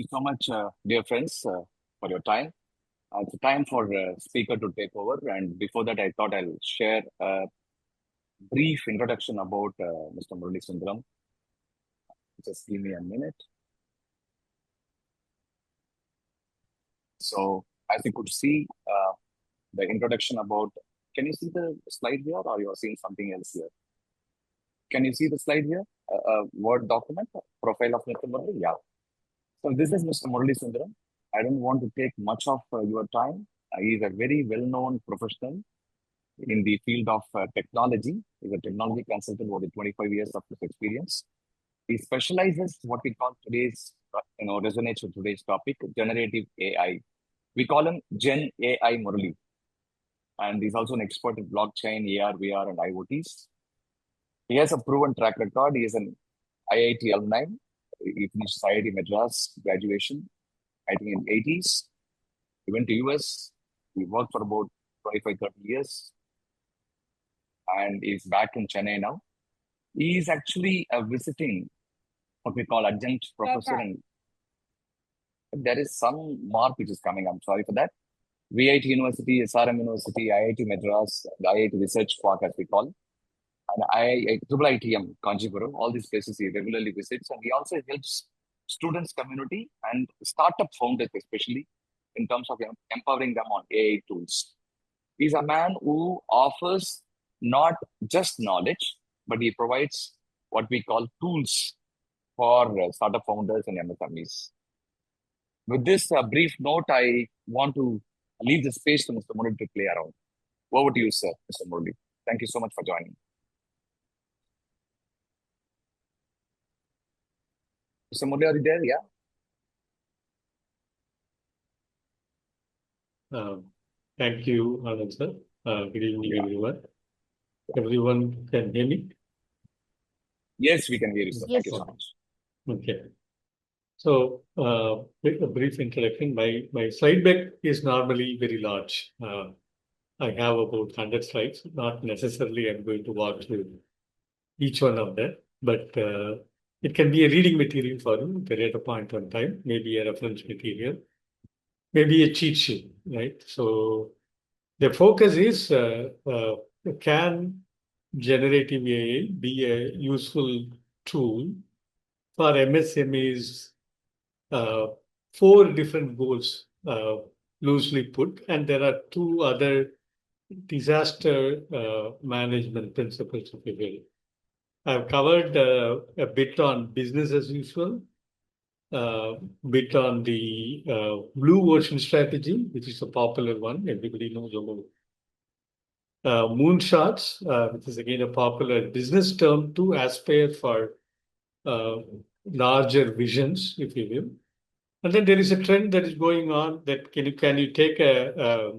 you so much, dear friends, for your time. It's time for speaker to take over. And before that, I thought I'll share a brief introduction about Mr. Murali Sundaram. Just give me a minute. So, as you could see, the introduction about, can you see the slide here or you are seeing something else here? Can you see the slide here? Word document, profile of Mr. Murali? Yeah. So this is Mr. Murali Sundaram. I don't want to take much of your time. He is a very well-known professional in the field of technology. He's a technology consultant with 25 years of experience. He specializes what we call today's, resonates with today's topic, generative AI. We call him Gen AI Murali. And he's also an expert in blockchain, AR, VR, and IoTs. He has a proven track record. He is an IIT alumni. He finished IIT Madras graduation, I think in 80s. He went to US. He worked for about 25, 30 years. And is back in Chennai now. He is actually a visiting, what we call adjunct professor. Okay. And there is some mark which is coming. I'm sorry for that. VIT University, SRM University, IIT Madras, the IIT Research Park as we call. And IITM, Kanchipuram, all these places he regularly visits. And he also helps students community and startup founders especially in terms of empowering them on AI tools. He's a man who offers not just knowledge, but he provides what we call tools for startup founders and MSMEs. With this brief note, I want to leave the space to Mr. Murali to play around. Over to you, sir, Mr. Murali. Thank you so much for joining. Mr. Murali, are you there? Yeah. Thank you, Anand sir. Good evening, everyone. Everyone can hear me? Yes, we can hear you, sir. Yes, Thank you so much. Okay. So, a brief introduction. My slide deck is normally very large. I have about 100 slides. Not necessarily I'm going to walk through each one of them, but it can be a reading material for you at a point in time, maybe a reference material, maybe a cheat sheet, right? So the focus is, can generative AI be a useful tool for MSMEs? 4 different goals, loosely put, and there are 2 other disaster management principles, if you will. I've covered a bit on business as usual, bit on the blue ocean strategy, which is a popular one, everybody knows about. Moonshots, which is again a popular business term to aspire for larger visions, if you will. And then there is a trend that is going on that can you take a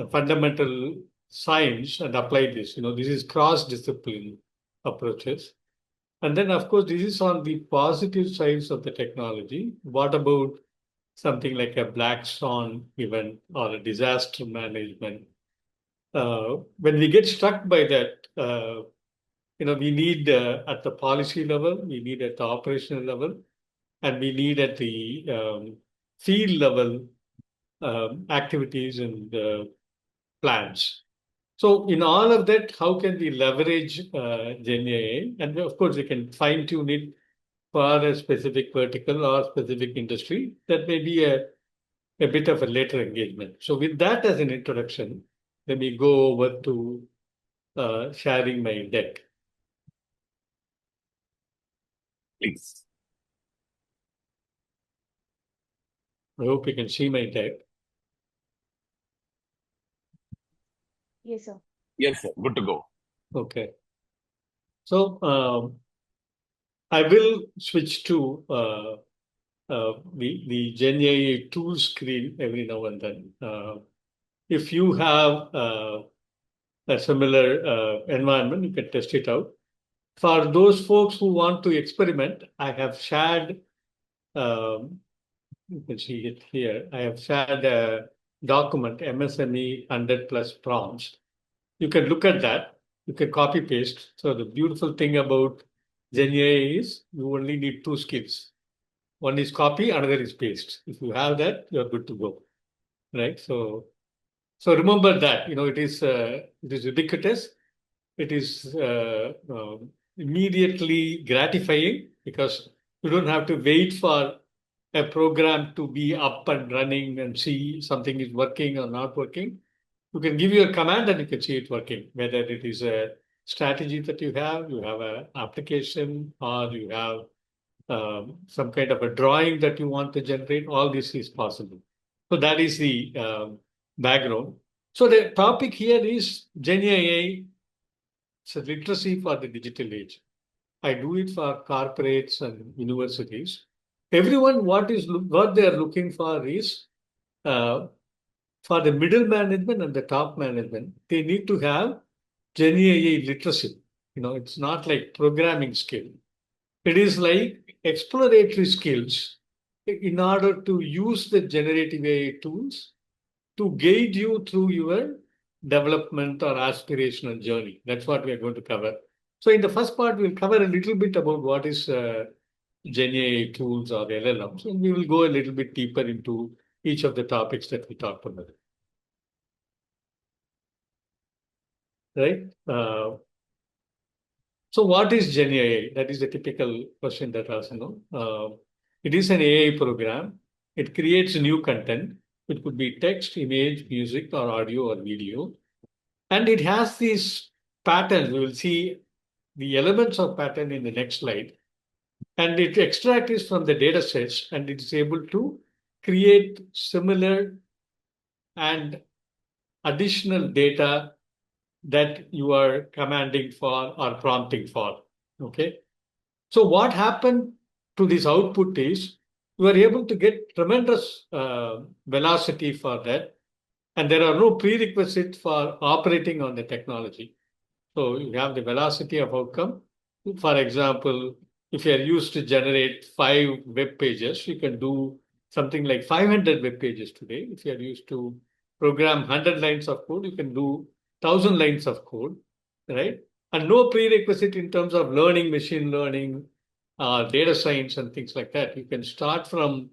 fundamental science and apply this? This is cross-discipline approaches. And then, of course, this is on the positive sides of the technology. What about something like a black swan event or a disaster management? When we get struck by that, we need at the policy level, we need at the operational level, and we need at the field level activities and plans. So in all of that, how can we leverage Gen AI? And of course, we can fine tune it for a specific vertical or specific industry. That may be a bit of a later engagement. So with that as an introduction, let me go over to sharing my deck. Please. I hope you can see my deck. Yes, sir. Yes, sir. Good to go. Okay. So I will switch to the Gen AI tool screen every now and then. If you have a similar environment, you can test it out. For those folks who want to experiment, I have shared, you can see it here, I have shared a document, MSME 100+ prompts. You can look at that. You can copy paste. So the beautiful thing about Gen AI is you only need 2 skills. One is copy, another is paste. If you have that, you're good to go, right? So remember that, it is ubiquitous. It is immediately gratifying because you don't have to wait for a program to be up and running and see something is working or not working. You can give your command and you can see it working, whether it is a strategy that you have an application, or you have some kind of a drawing that you want to generate. All this is possible. So that is the background. So the topic here is GenAI. It's a literacy for the digital age. I do it for corporates and universities. Everyone, what they are looking for is for the middle management and the top management, they need to have GenAI literacy. It's not like programming skill. It is like exploratory skills in order to use the generative AI tools to guide you through your development or aspirational journey. That's what we are going to cover. So in the first part, we'll cover a little bit about what is GenAI tools or LLMs, and we will go a little bit deeper into each of the topics that we talked about. Right? So what is GenAI? That is a typical question that us know. It is an AI program. It creates new content. It could be text, image, music, or audio or video. And it has these patterns. We will see the elements of pattern in the next slide. And it extracts from the data sets, and it is able to create similar and additional data that you are commanding for or prompting for. Okay. So what happened to this output is you are able to get tremendous velocity for that. And there are no prerequisites for operating on the technology. So you have the velocity of outcome. For example, if you are used to generate 5 web pages, you can do something like 500 web pages today. If you are used to program 100 lines of code, you can do 1,000 lines of code, right? And no prerequisite in terms of learning, machine learning, data science, and things like that. You can start from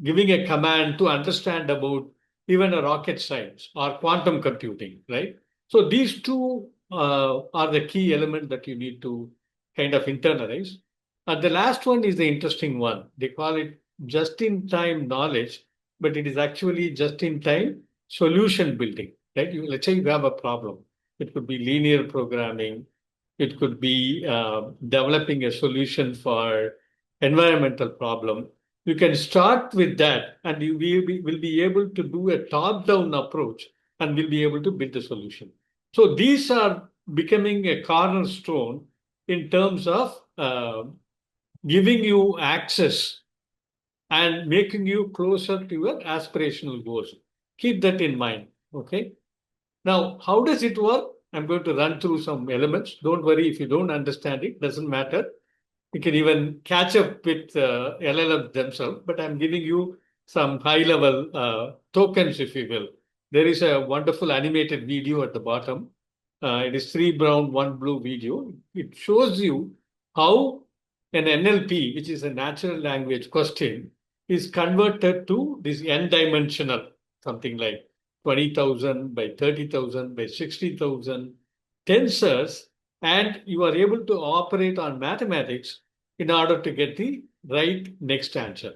giving a command to understand about even a rocket science or quantum computing, right? So these two are the key elements that you need to kind of internalize. And the last one is the interesting one. They call it just-in-time knowledge, but it is actually just-in-time solution building, right? Let's say you have a problem. It could be linear programming. It could be developing a solution for environmental problem. You can start with that, and you will be able to do a top-down approach and will be able to build a solution. So these are becoming a cornerstone in terms of giving you access and making you closer to your aspirational goals. Keep that in mind, okay? Now, how does it work? I'm going to run through some elements. Don't worry if you don't understand it, doesn't matter. You can even catch up with LLM themselves, but I'm giving you some high-level tokens, if you will. There is a wonderful animated video at the bottom. It is 3 brown, 1 blue video. It shows you how an NLP, which is a natural language question, is converted to this n-dimensional, something like 20,000 by 30,000 by 60,000 tensors, and you are able to operate on mathematics in order to get the right next answer.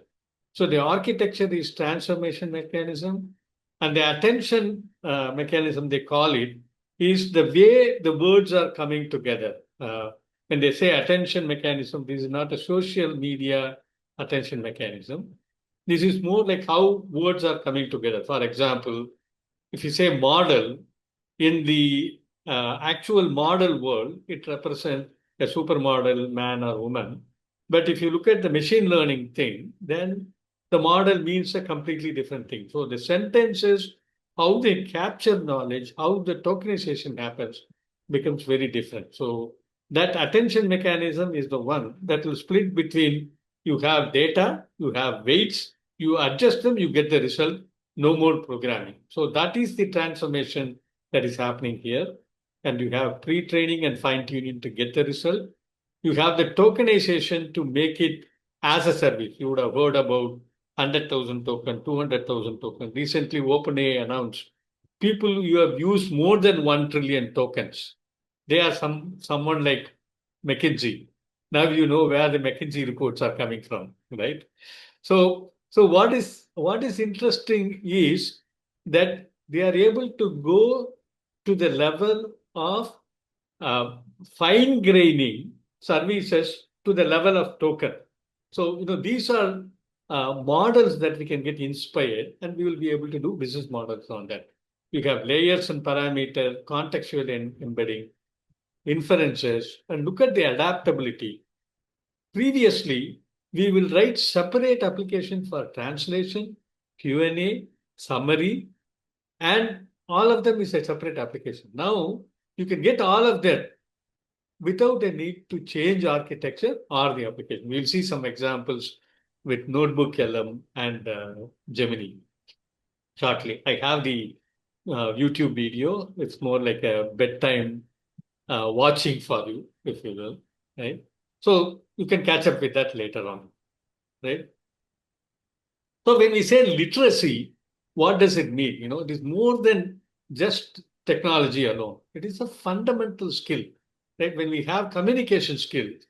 So the architecture is transformation mechanism, and the attention mechanism, they call it, is the way the words are coming together. When they say attention mechanism, this is not a social media attention mechanism. This is more like how words are coming together. For example, if you say model, in the actual model world, it represents a supermodel, man or woman. But if you look at the machine learning thing, then the model means a completely different thing. So the sentences, how they capture knowledge, how the tokenization happens, becomes very different. So that attention mechanism is the one that will split between you have data, you have weights, you adjust them, you get the result, no more programming. So that is the transformation that is happening here. And you have pre-training and fine-tuning to get the result. You have the tokenization to make it as a service. You would have heard about 100,000 token, 200,000 token. Recently, OpenAI announced people who have used more than 1 trillion tokens. They are someone like McKinsey. Now you know where the McKinsey reports are coming from, right? So what is interesting is that they are able to go to the level of uh, fine graining services to the level of token. So these are models that we can get inspired, and we will be able to do business models on that. You have layers and parameter, contextual embedding, inferences, and look at the adaptability. Previously, we will write separate application for translation, Q&A, summary, and all of them is a separate application. Now, you can get all of that without a need to change architecture or the application. We'll see some examples with Notebook LM and Gemini shortly. I have the YouTube video. It's more like a bedtime watching for you, if you will, right? So you can catch up with that later on, right? So when we say literacy, what does it mean? It is more than just technology alone. It is a fundamental skill, right? When we have communication skills,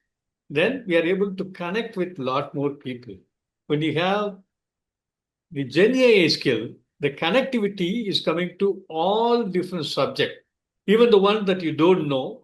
then we are able to connect with a lot more people. When you have the Gen AI skill, the connectivity is coming to all different subjects. Even the one that you don't know,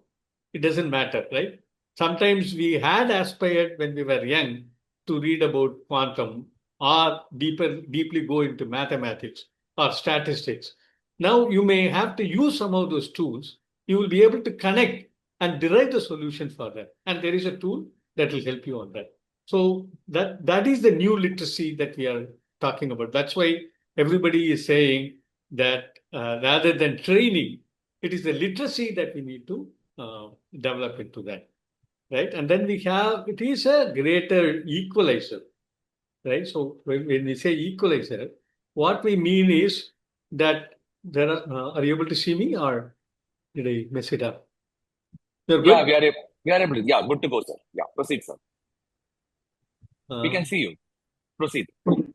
it doesn't matter, right? Sometimes we had aspired when we were young to read about quantum or deeply go into mathematics or statistics. Now you may have to use some of those tools. You will be able to connect and derive the solution for that. And there is a tool that will help you on that. So that is the new literacy that we are talking about. That's why everybody is saying that rather than training, it is the literacy that we need to develop into that, right? And then it is a greater equalizer, right? So when we say equalizer, what we mean is that are you able to see me or did I mess it up? You're Yeah, good? we are able to. Yeah, good to go, sir. Yeah, proceed, sir. We can Uh, see you. Proceed.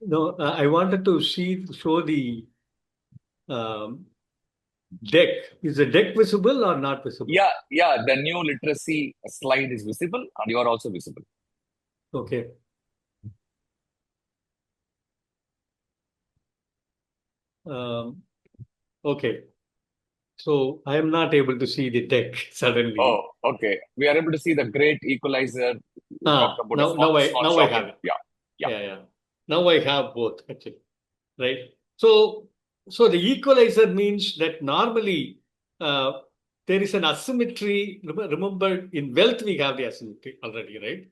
no, I wanted to show the um, deck. Is the deck visible or not visible? Yeah, the new literacy slide is visible and you are also visible. Okay. Okay. So I am not able to see the deck suddenly. Oh, okay. We are able to see the great equalizer. You talked about a small Now I have shortcut. it. Yeah. Yeah. Now I have both actually, right? So the equalizer means that normally uh, there is an asymmetry. Remember, in wealth we have the asymmetry already, right?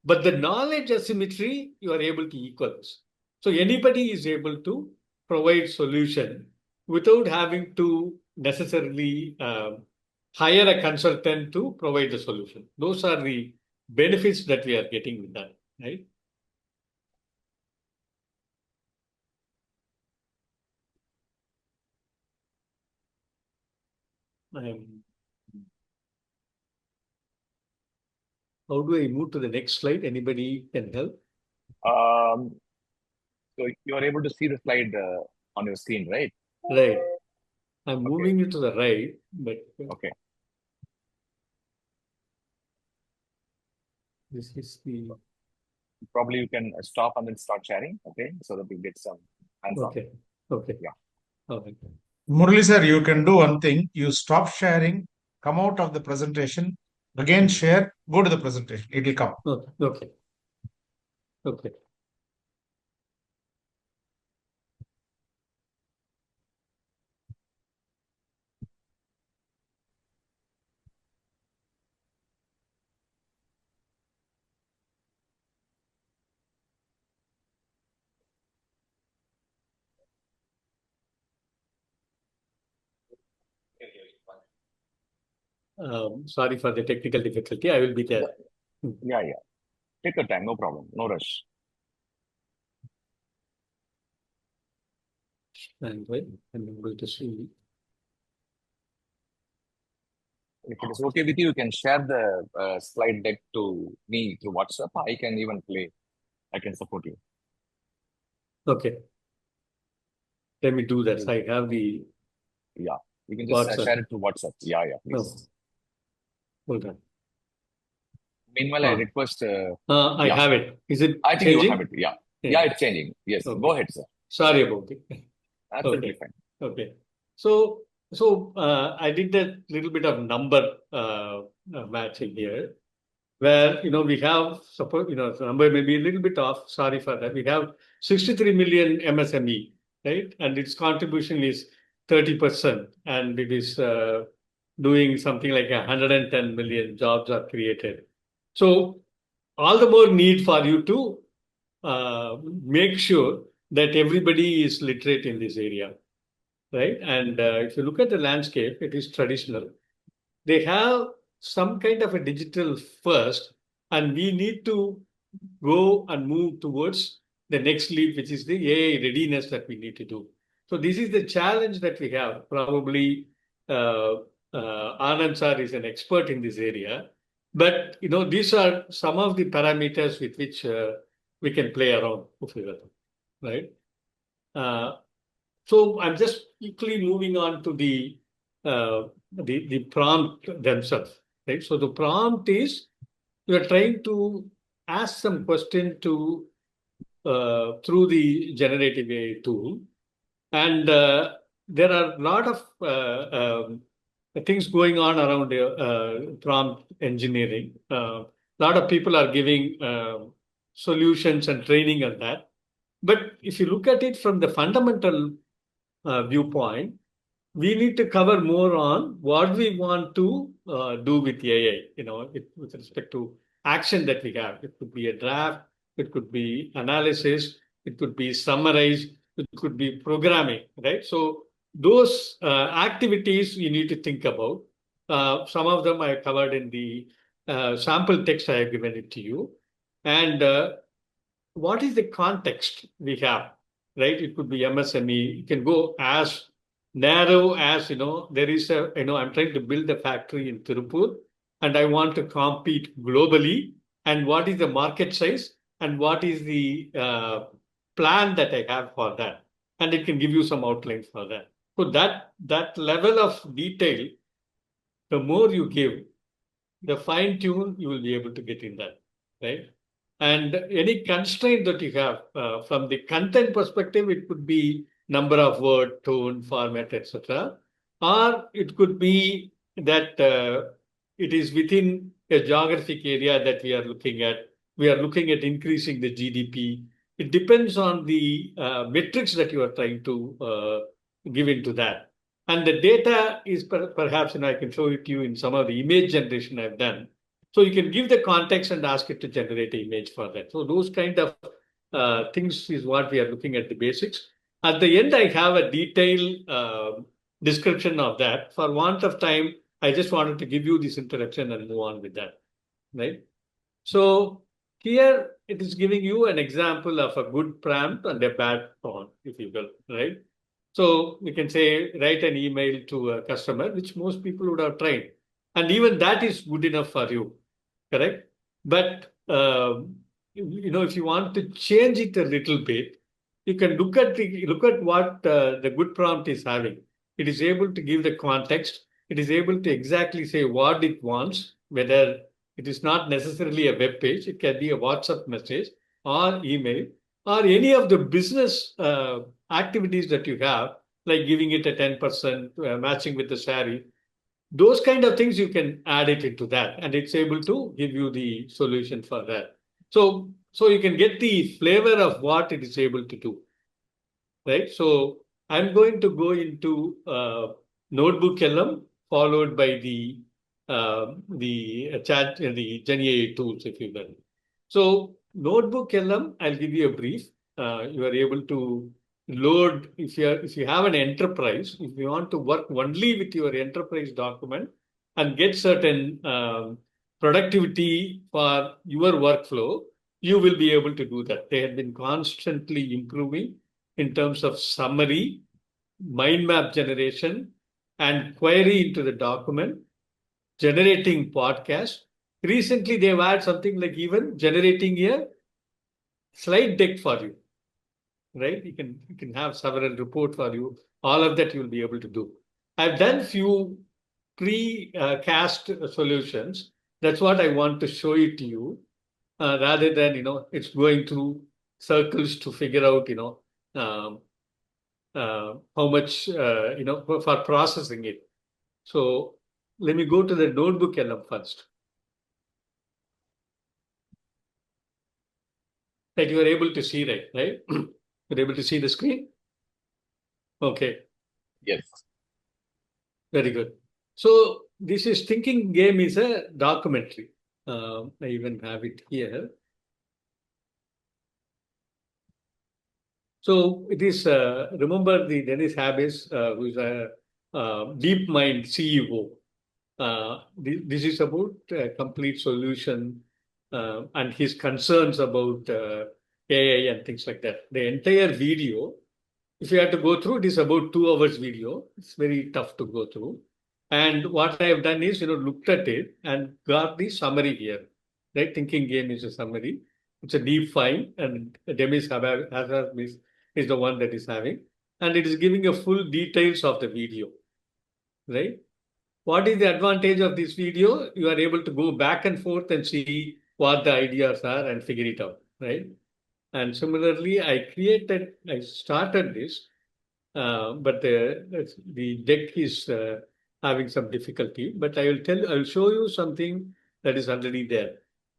But the knowledge asymmetry you are able to equalize. So anybody is able to provide solution without having to necessarily hire a consultant to provide the solution. Those are the benefits that we are getting with that, right? Um, how do I move to the next slide? Anybody can help? So you are able to see the slide on your screen, right? Right. I'm Okay. moving it to the right, but Okay. this is the Probably you can stop and then start sharing. Okay, so that we get some hands on. Okay. Yeah. Okay. Murali sir, you can do one thing. You stop sharing, come out of the presentation, again share, go to the presentation. It will come. Okay. Sorry for the technical difficulty. I will be there. Yeah. Take your time, no problem, no rush. And wait, I'm able to see. If it is okay with you, you can share the slide deck to me through WhatsApp. I can even play. I can support you. Okay. Let me do that. I have the Yeah, you can just WhatsApp. share it to WhatsApp. Yeah, No, please. hold on. Meanwhile, I request. I Yeah, have sir. it. Is it I think you have changing? it. Yeah, Yeah. it's changing. Yes, Okay. go ahead, sir. Sorry about it. Absolutely Okay. fine. Okay. So I did that little bit of number matching here, where we have suppose the number may be a little bit off. Sorry for that. We have 63 million MSME, right, and its contribution is 30%, and it is doing something like 110 million jobs are created. So all the more need for you to make sure that everybody is literate in this area, right? And if you look at the landscape, it is traditional. They have some kind of a digital first, and we need to go and move towards the next leap, which is the AI readiness that we need to do. So this is the challenge that we have. Probably Anand sir is an expert in this area, but these are some of the parameters with which we can play around, right? Uh, so I'm just quickly moving on to the prompt themselves, right? So the prompt is you are trying to ask some question to through the generative AI tool, and there are a lot of things going on around prompt engineering. A lot of people are giving solutions and training on that. But if you look at it from the fundamental viewpoint, we need to cover more on what we want to do with AI, with respect to action that we have. It could be a draft, it could be analysis, it could be summarize, it could be programming, right? So those activities you need to think about. Some of them I covered in the sample text I have given it to you. And what is the context we have, right? It could be MSME. You can go as narrow as, there is I'm trying to build a factory in Tirupur and I want to compete globally. And what is the market size and what is the plan that I have for that? And it can give you some outlines for that. So that level of detail, the more you give, the fine tune you will be able to get in that, right? And any constraint that you have from the content perspective, it could be number of word, tone, format, etc. Or it could be that it is within a geographic area that we are looking at. We are looking at increasing the GDP. It depends on the metrics that you are trying to give into that. And the data is perhaps, I can show it to you in some of the image generation I've done. So you can give the context and ask it to generate an image for that. So those kind of things is what we are looking at the basics. At the end, I have a detailed description of that. For want of time, I just wanted to give you this introduction and move on with that, right? So here it is giving you an example of a good prompt and a bad prompt, if you will, right? So we can say, write an email to a customer, which most people would have tried. And even that is good enough for you, correct? But, if you want to change it a little bit, you can look at what the good prompt is having. It is able to give the context. It is able to exactly say what it wants, whether it is not necessarily a web page. It can be a WhatsApp message or email or any of the business activities that you have, like giving it a 10%, matching with the salary. Those kind of things you can add it into that, and it's able to give you the solution for that. So you can get the flavor of what it is able to do, right? So I'm going to go into Notebook LM followed by the chat, the GenAI tools, if you will. So Notebook LM, I'll give you a brief. You are able to load if you have an enterprise. If you want to work only with your enterprise document and get certain productivity for your workflow, you will be able to do that. They have been constantly improving in terms of summary, mind map generation, and query into the document, generating podcast. Recently, they've had something like even generating a slide deck for you, right? You can have several reports for you. All of that you'll be able to do. I've done few pre-cast solutions. That's what I want to show it to you, rather than it's going through circles to figure out um, how much for processing it. So let me go to the notebook LM first. That you are able to see, right? You're able to see the screen? Okay. Yes. Very good. So this is Thinking Game is a documentary. I even have it here. So it is, remember the Dennis Habis, who is a DeepMind CEO. This is about a complete solution and his concerns about AI and things like that. The entire video, if you have to go through, it is about 2 hours video. It's very tough to go through. And what I have done is, looked at it and got the summary here. Right? Thinking Game is a summary. It's a deep find, and Demis Hazard is the one that is having. And it is giving a full details of the video. Right? What is the advantage of this video? You are able to go back and forth and see what the ideas are and figure it out. Right? And similarly, I started this, but the deck is having some difficulty. But I'll show you something that is already there.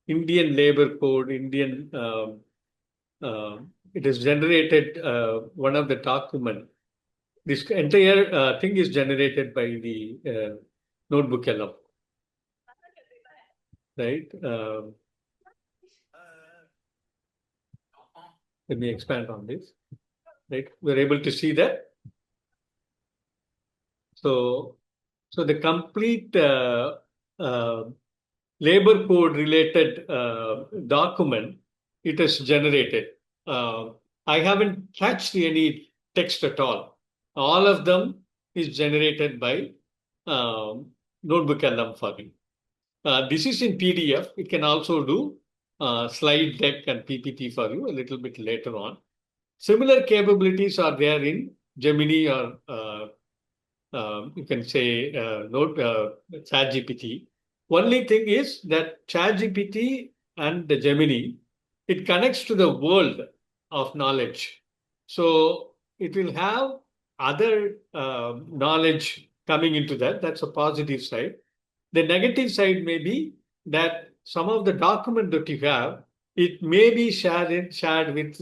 Indian labor code, it is generated one of the document. This entire thing is generated by the notebook LM, right? Let me expand on this. Right, we're able to see that. So the complete labor code related document, it is generated. I haven't touched any text at all. All of them is generated by notebook LM for me. This is in PDF. It can also do slide deck and PPT for you a little bit later on. Similar capabilities are there in Gemini or you can say ChatGPT. Only thing is that ChatGPT and the Gemini, it connects to the world of knowledge. So it will have other knowledge coming into that. That's a positive side. The negative side may be that some of the document that you have, it may be shared with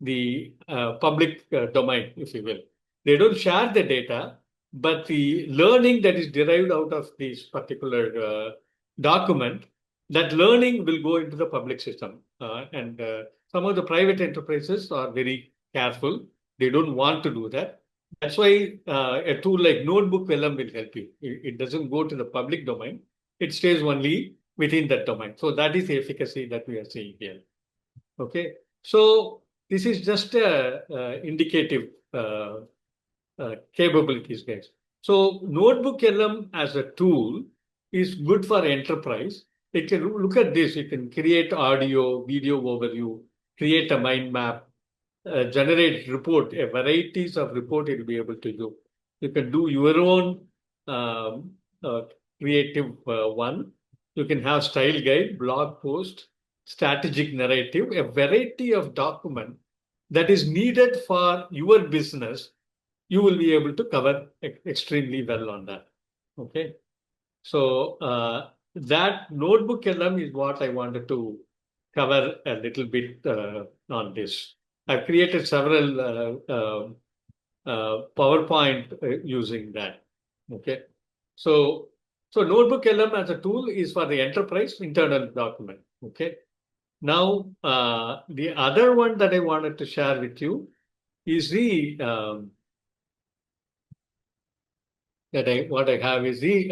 the public domain, if you will. They don't share the data, but the learning that is derived out of this particular document, that learning will go into the public system. And some of the private enterprises are very careful. They don't want to do that. That's why a tool like Notebook LM will help you. It doesn't go to the public domain. It stays only within that domain. So that is the efficacy that we are seeing here. Okay. So this is just indicative capabilities, guys. So Notebook LM as a tool is good for enterprise. It can look at this. You can create audio, video overview, create a mind map, generate report, a varieties of report it will be able to do. You can do your own creative one. You can have style guide, blog post, strategic narrative, a variety of document that is needed for your business. You will be able to cover extremely well on that. Okay. So that Notebook LM is what I wanted to cover a little bit on this. I've created several PowerPoint using that. Okay. So Notebook LM as a tool is for the enterprise internal document. Okay. Now, the other one that I wanted to share with you is the what I have is the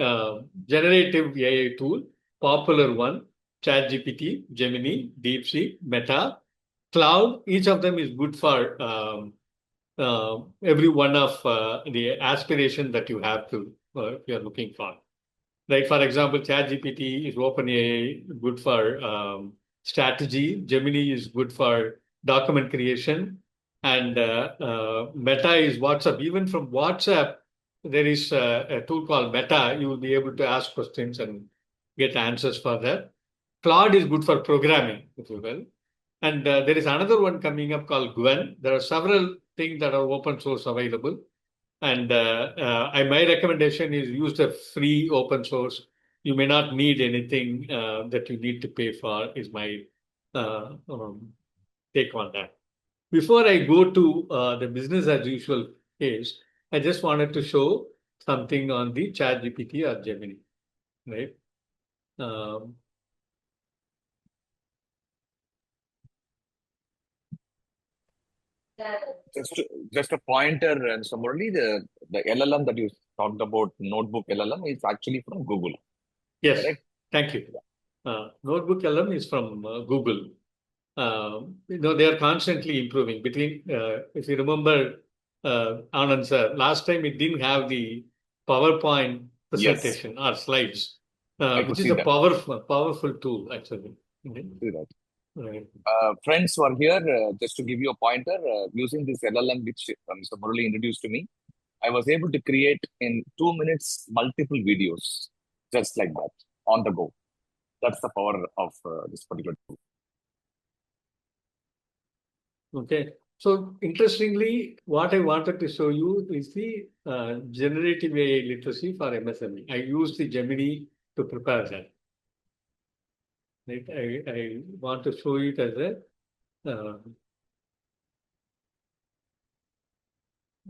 generative AI tool, popular one, ChatGPT, Gemini, DeepSeek, Meta, Cloud. Each of them is good for every one of the aspiration that you have to you're looking for. Like for example, ChatGPT is OpenAI, good for strategy. Gemini is good for document creation. And Meta is WhatsApp. Even from WhatsApp, there is a tool called Meta. You will be able to ask questions and get answers for that. Claude is good for programming, if you will. And there is another one coming up called Gwen. There are several things that are open source available. And my recommendation is use the free open source. You may not need anything that you need to pay for, is my take on that. Before I go to the business as usual case, I just wanted to show something on the ChatGPT or Gemini, right? Just a pointer, Mr. Murali, the LLM that you talked about, notebook LLM, is actually from Google. Yes, correct? Thank you. Notebook LLM is from Google. They are constantly improving. If you remember, Anand sir, last time it didn't have the PowerPoint presentation or slides, which is a powerful tool actually. See that. Right. Friends who are here, just to give you a pointer, using this LLM which Mr. Murali introduced to me, I was able to create in 2 minutes multiple videos, just like that, on the go. That's the power of this particular tool. Okay. So interestingly, what I wanted to show you is the generative AI literacy for MSME. I used the Gemini to prepare that. Right? I want to show it as a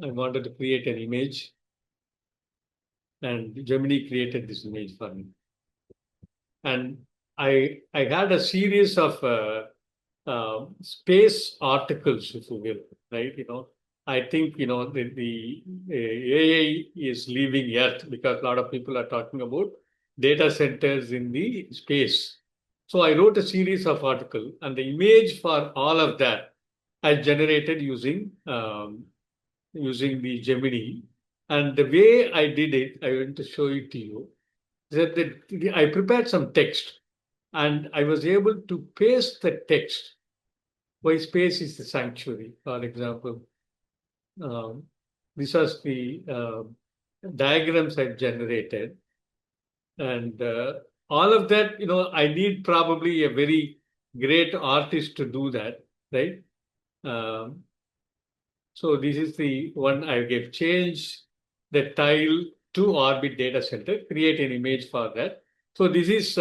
I wanted to create an image, and Gemini created this image for me. And I had a series of space articles, if you will, right? I think the AI is leaving Earth because a lot of people are talking about data centers in the space. So I wrote a series of articles, and the image for all of that I generated using the Gemini. And the way I did it, I want to show it to you. That I prepared some text, and I was able to paste the text. Why space is the sanctuary, for example. These are the diagrams I've generated. And all of that, I need probably a very great artist to do that, right? So this is the one I gave. Change the tile to orbit data center, create an image for that. So this is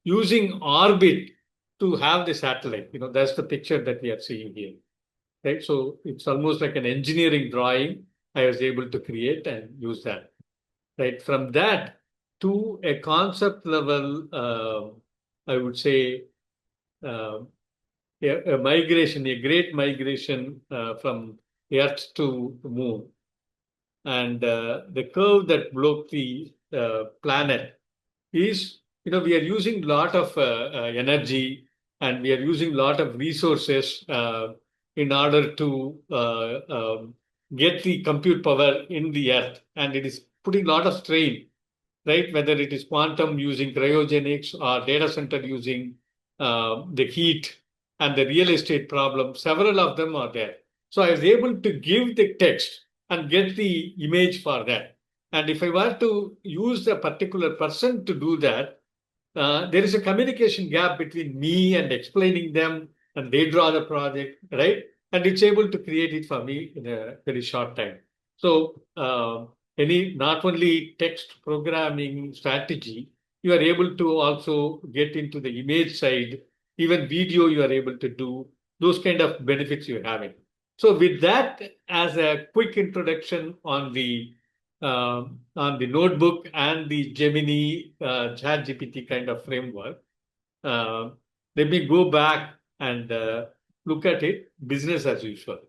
using orbit to have the satellite. That's the picture that we are seeing here, right? So it's almost like an engineering drawing I was able to create and use that, right? From that to a concept level, I would say a migration, a great migration from Earth to Moon. And the curve that broke the planet is, we are using a lot of energy, and we are using a lot of resources in order to get the compute power in the Earth. And it is putting a lot of strain, right? Whether it is quantum using cryogenics or data center using the heat and the real estate problem, several of them are there. So I was able to give the text and get the image for that. And if I were to use a particular person to do that, there is a communication gap between me and explaining them, and they draw the project, right? And it's able to create it for me in a very short time. So not only text programming strategy, you are able to also get into the image side, even video you are able to do, those kind of benefits you're having. So with that as a quick introduction on the notebook and the Gemini ChatGPT kind of framework, let me go back and look at it business as usual.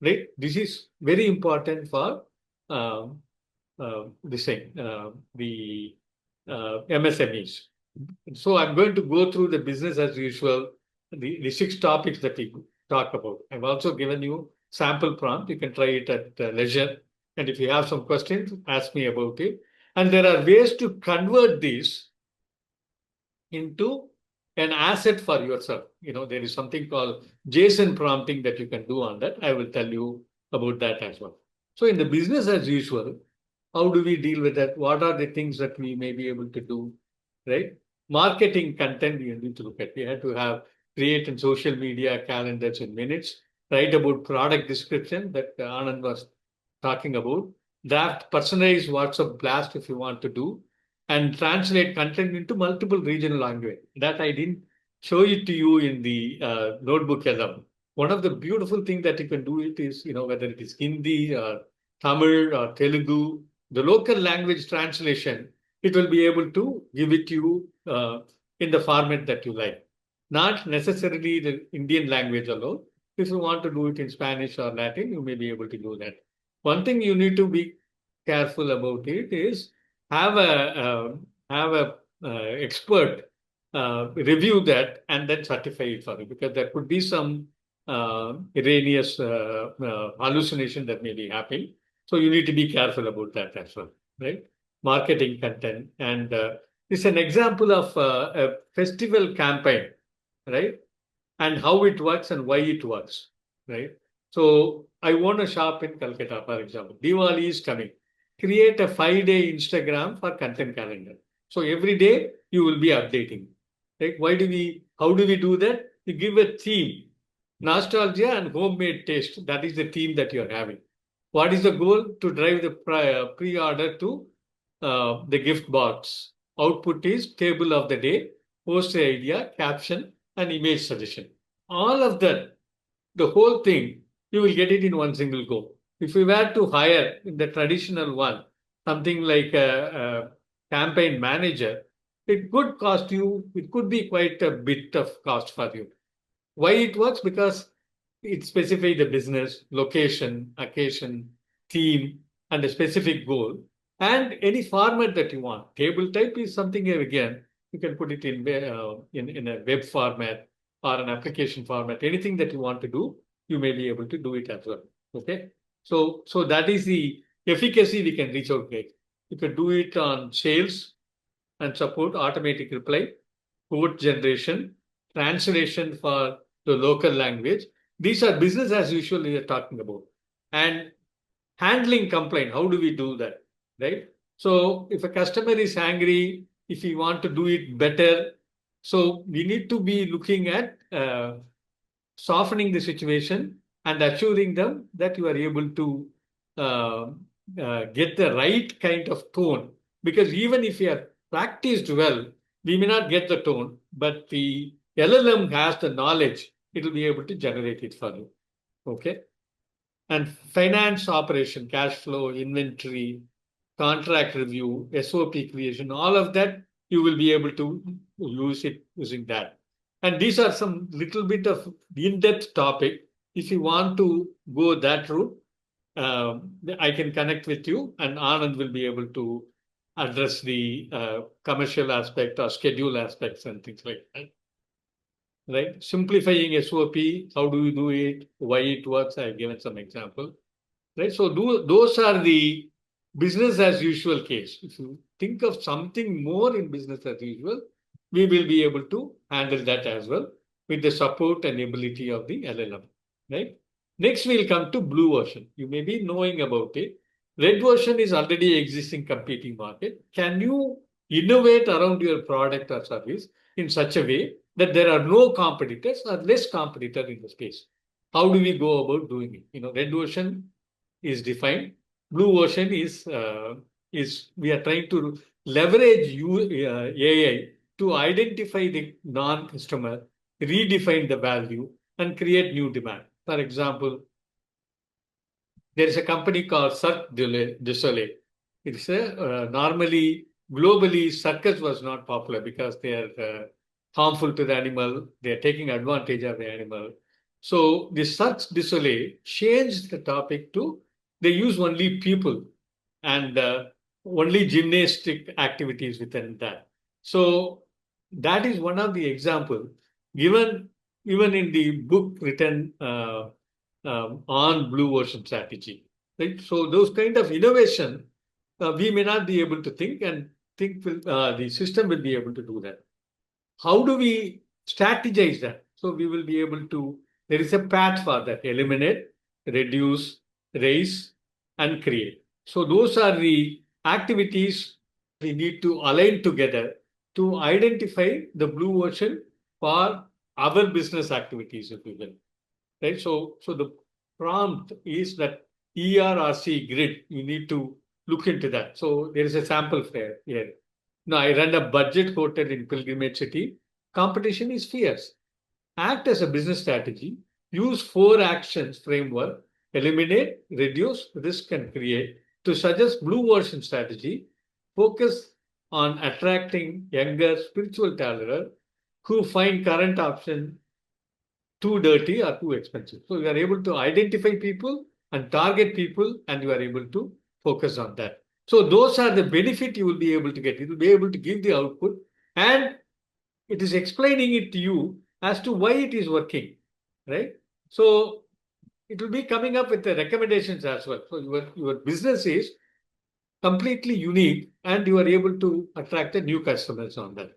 Right? This is very important for the MSMEs. So I'm going to go through the business as usual, the 6 topics that we talk about. I've also given you sample prompt. You can try it at leisure. And if you have some questions, ask me about it. And there are ways to convert this into an asset for yourself. There is something called JSON prompting that you can do on that. I will tell you about that as well. So in the business as usual, how do we deal with that? What are the things that we may be able to do, right? Marketing content you need to look at. We have to create in social media calendars in minutes, write about product description that Anand was talking about, draft personalized WhatsApp blast if you want to do, and translate content into multiple regional language. That I didn't show it to you in the notebook alone. One of the beautiful things that you can do it is, whether it is Hindi or Tamil or Telugu, the local language translation, it will be able to give it to you in the format that you like. Not necessarily the Indian language alone. If you want to do it in Spanish or Latin, you may be able to do that. One thing you need to be careful about it is have a expert review that and then certify it for you, because there could be some erroneous hallucination that may be happening. So you need to be careful about that as well, right? Marketing content. And it's an example of a festival campaign, right? And how it works and why it works, right? So I own a shop in Calcutta, for example. Diwali is coming. Create a 5-day Instagram for content calendar. So every day you will be updating, right? How do we do that? You give a theme, nostalgia and homemade taste. That is the theme that you're having. What is the goal? To drive the pre-order to the gift box. Output is table of the day, post idea, caption, and image suggestion. All of that, the whole thing, you will get it in one single go. If you were to hire in the traditional one, something like a campaign manager, it could be quite a bit of cost for you. Why it works? Because it specifies the business, location, occasion, theme, and a specific goal, and any format that you want. Table type is something, again, you can put it in a web format or an application format. Anything that you want to do, you may be able to do it as well. Okay. So that is the efficacy we can reach out with. You can do it on sales and support, automatic reply, code generation, translation for the local language. These are business as usual we are talking about. And handling complaint, how do we do that, right? So if a customer is angry, if we want to do it better, so we need to be looking at softening the situation and assuring them that you are able to get the right kind of tone. Because even if you are practiced well, we may not get the tone, but the LLM has the knowledge, it will be able to generate it for you. Okay. And finance operation, cash flow, inventory, contract review, SOP creation, all of that, you will be able to use it using that. And these are some little bit of in-depth topic. If you want to go that route, I can connect with you, and Anand will be able to address the commercial aspect or schedule aspects and things like that. Right? Simplifying SOP, how do you do it, why it works, I've given some example. Right? So those are the business as usual case. If you think of something more in business as usual, we will be able to handle that as well with the support and ability of the LLM. Right? Next, we'll come to blue ocean. You may be knowing about it. Red ocean is already existing competing market. Can you innovate around your product or service in such a way that there are no competitors or less competitor in the space? How do we go about doing it? Red ocean is defined. Blue ocean is we are trying to leverage AI to identify the non-customer, redefine the value, and create new demand. For example, there is a company called Cirque du Soleil. It's normally, globally, circus was not popular because they are harmful to the animal. They are taking advantage of the animal. So the Cirque du Soleil changed the topic to they use only people and only gymnastic activities within that. So that is one of the examples given even in the book written on blue ocean strategy. Right? So those kind of innovation, we may not be able to think, and the system will be able to do that. How do we strategize that. So we will be able to, there is a path for that: eliminate, reduce, raise, and create. So those are the activities we need to align together to identify the blue ocean for our business activities, if you will. Right? So the prompt is that ERRC grid. You need to look into that. So there is a sample here. Now I run a budget hotel in Pilgrimage City. Competition is fierce. Act as a business strategy. Use 4 actions framework: eliminate, reduce, risk, and create to suggest blue ocean strategy. Focus on attracting younger spiritual traveler who find current option too dirty or too expensive. So you are able to identify people and target people, and you are able to focus on that. So those are the benefit you will be able to get. It will be able to give the output, and it is explaining it to you as to why it is working, right? So it will be coming up with the recommendations as well. So your business is completely unique, and you are able to attract the new customers on that,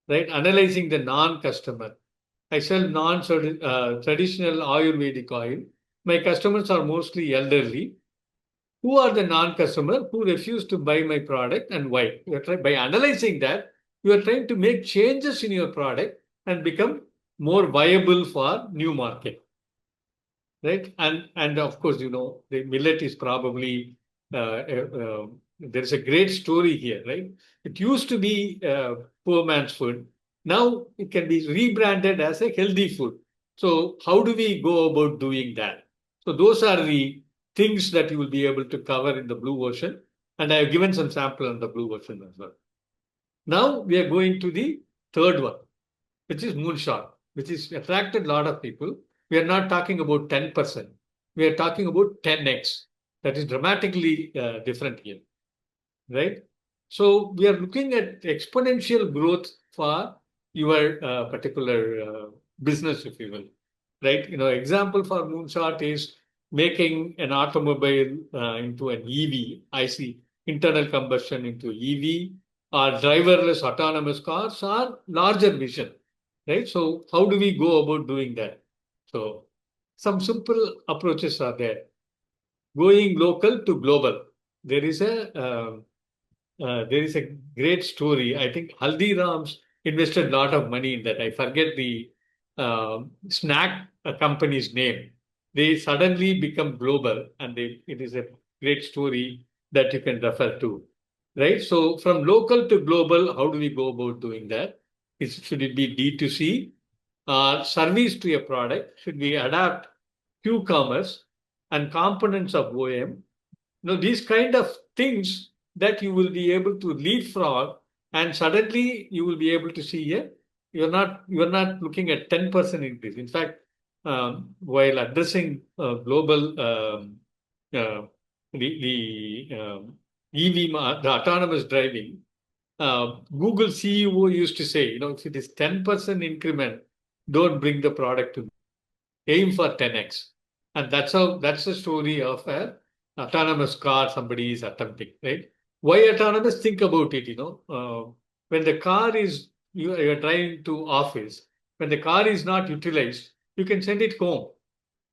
right? Analyzing the non-customer. I sell non-traditional Ayurvedic oil. My customers are mostly elderly. Who are the non-customer who refuse to buy my product, and why? By analyzing that, you are trying to make changes in your product and become more viable for new market, right? And of course, the millet is probably there's a great story here, right? It used to be poor man's food. Now it can be rebranded as a healthy food. So how do we go about doing that? So those are the things that you will be able to cover in the blue ocean. And I have given some sample on the blue ocean as well. Now we are going to the third one, which is moonshot, which is attracted a lot of people. We are not talking about 10%. We are talking about 10x. That is dramatically different here, right? So we are looking at exponential growth for your particular business, if you will, right? Example for moonshot is making an automobile into an EV, IC, internal combustion into EV, or driverless autonomous cars, or larger vision, right? So how do we go about doing that? So some simple approaches are there. Going local to global. There is a great story. I think Haldiram's invested a lot of money in that. I forget the snack company's name. They suddenly become global, and it is a great story that you can refer to, right? So from local to global, how do we go about doing that? Should it be D2C? Service to a product? Should we adapt Q-commerce and components of OEM? These kind of things that you will be able to leapfrog, and suddenly you will be able to see you're not looking at 10% increase. In fact, while addressing global the EV, the autonomous driving, Google CEO used to say, if it is 10% increment, don't bring the product to me. Aim for 10x. And that's the story of a autonomous car somebody is attempting, right? Why autonomous? Think about it, when the car is, you're driving to office, when the car is not utilized, you can send it home,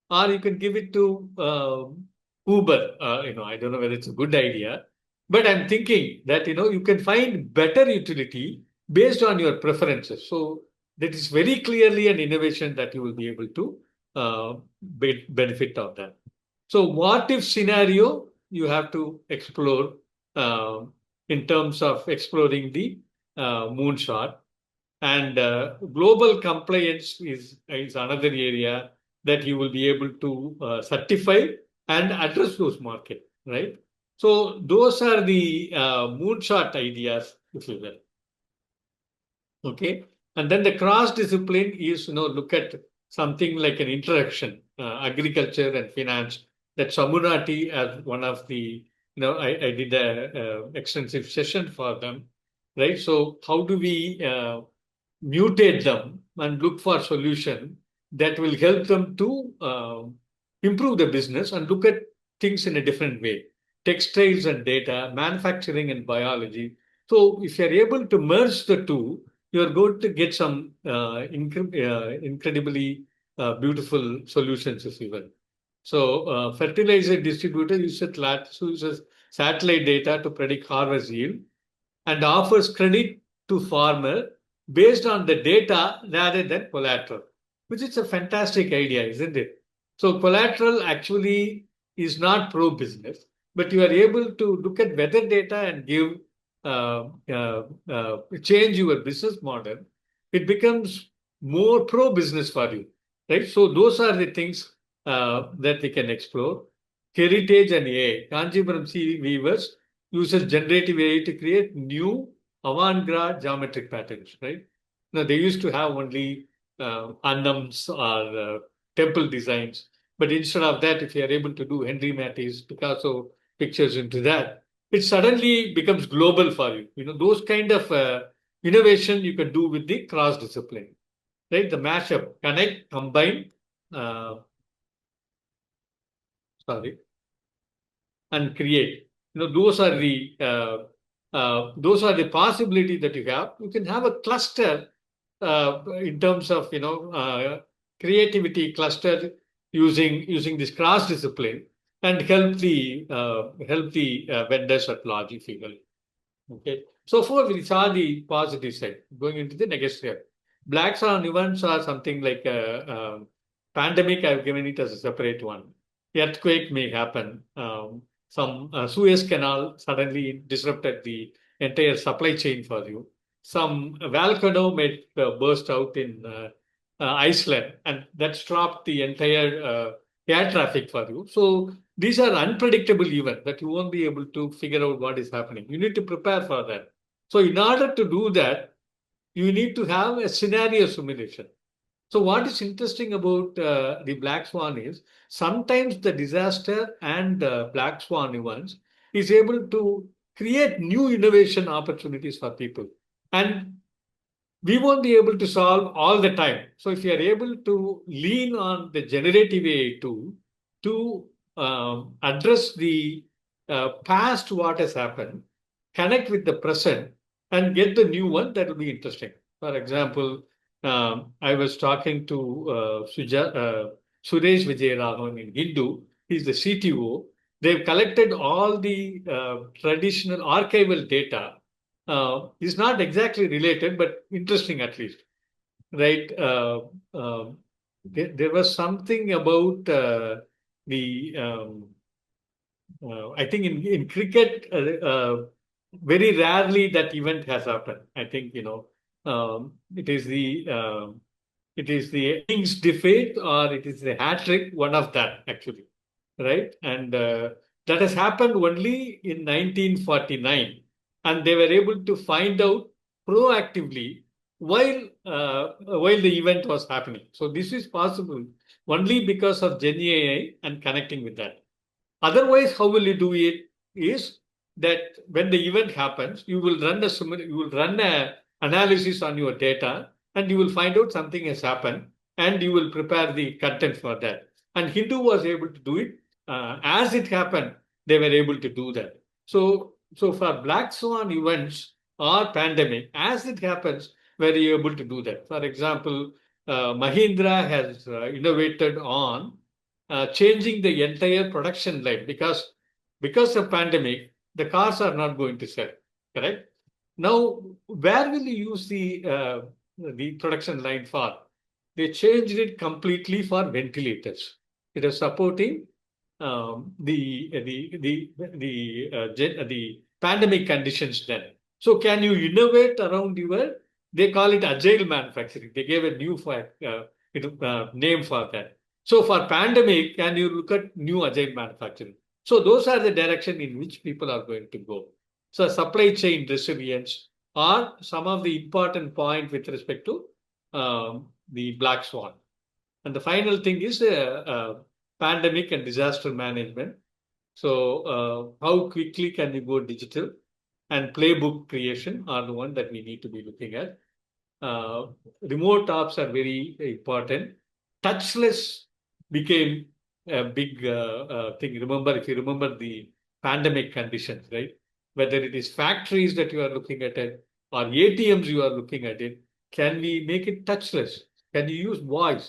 or you can give it to Uber. I don't know whether it's a good idea, but I'm thinking that, you can find better utility based on your preferences. So that is very clearly an innovation that you will be able to benefit of that. So what if scenario you have to explore in terms of exploring the moonshot, and global compliance is another area that you will be able to certify and address those markets, right? So those are the moonshot ideas, if you will. Okay, and then the cross discipline is look at something like an introduction, agriculture and finance. That Sammunati as one of the, I did a extensive session for them, right? So how do we mutate them and look for solution that will help them to improve the business and look at things in a different way? Textiles and data, manufacturing and biology. So if you're able to merge the two, you're going to get some incredibly beautiful solutions, if you will. So, fertilizer distributor uses satellite data to predict harvest yield and offers credit to farmer based on the data rather than collateral, which is a fantastic idea, isn't it? So collateral actually is not pro-business, but you are able to look at weather data and give change your business model. It becomes more pro-business for you, right? So those are the things that we can explore. Heritage and AI. Kanjipuram Sea Weavers uses generative AI to create new avant-garde geometric patterns, right? Now, they used to have only annams or temple designs, but instead of that, if you are able to do Henry Matisse, Picasso pictures into that, it suddenly becomes global for you. You know, those kind of innovation you can do with the cross-discipline, right? The mashup, connect, combine, uh, and create. You know, those are the possibility that you have. You can have a cluster in terms of creativity cluster using this cross discipline and help the vendors at large, if you will. Okay. So far, we saw the positive side. Going into the negative, black swan events are something like a pandemic. I've given it as a separate one. Earthquake may happen. Some Suez Canal suddenly disrupted the entire supply chain for you. Some volcano may burst out in Iceland, and that stopped the entire air traffic for you. So these are unpredictable events that you won't be able to figure out what is happening. You need to prepare for that. So in order to do that, you need to have a scenario simulation. So what is interesting about the black swan is sometimes the disaster and black swan events is able to create new innovation opportunities for people. And we won't be able to solve all the time. So if you are able to lean on the generative AI tool to address the past what has happened, connect with the present, and get the new one, that will be interesting. For example, I was talking to Suresh Vijayaraghavan in Hindu. He's the CTO. They've collected all the traditional archival data. Is not exactly related, but interesting at least, right? There was something about the I think in cricket, very rarely that event has happened. I think it is the innings defeat or it is the hat trick, one of that actually, right? And that has happened only in 1949, and they were able to find out proactively while the event was happening. So this is possible only because of Gen AI and connecting with that. Otherwise, how will you do it? Is that when the event happens, you will run a analysis on your data, and you will find out something has happened, and you will prepare the content for that. And Hindu was able to do it as it happened. They were able to do that. So for black swan events or pandemic, as it happens, were you able to do that? For example, Mahindra has innovated on changing the entire production line because of pandemic, the cars are not going to sell. Correct. Now, where will you use the production line for? They changed it completely for ventilators. It is supporting the pandemic conditions then. So, can you innovate around your? They call it agile manufacturing. They gave a new name for that. So for pandemic, can you look at new agile manufacturing? So those are the direction in which people are going to go. So supply chain resilience are some of the important point with respect to the black swan. And the final thing is pandemic and disaster management. So how quickly can you go digital? And playbook creation are the one that we need to be looking at. Remote ops are very important. Touchless became a big thing. If you remember the pandemic conditions, right? Whether it is factories that you are looking at it or ATMs you are looking at it, can we make it touchless? Can you use voice?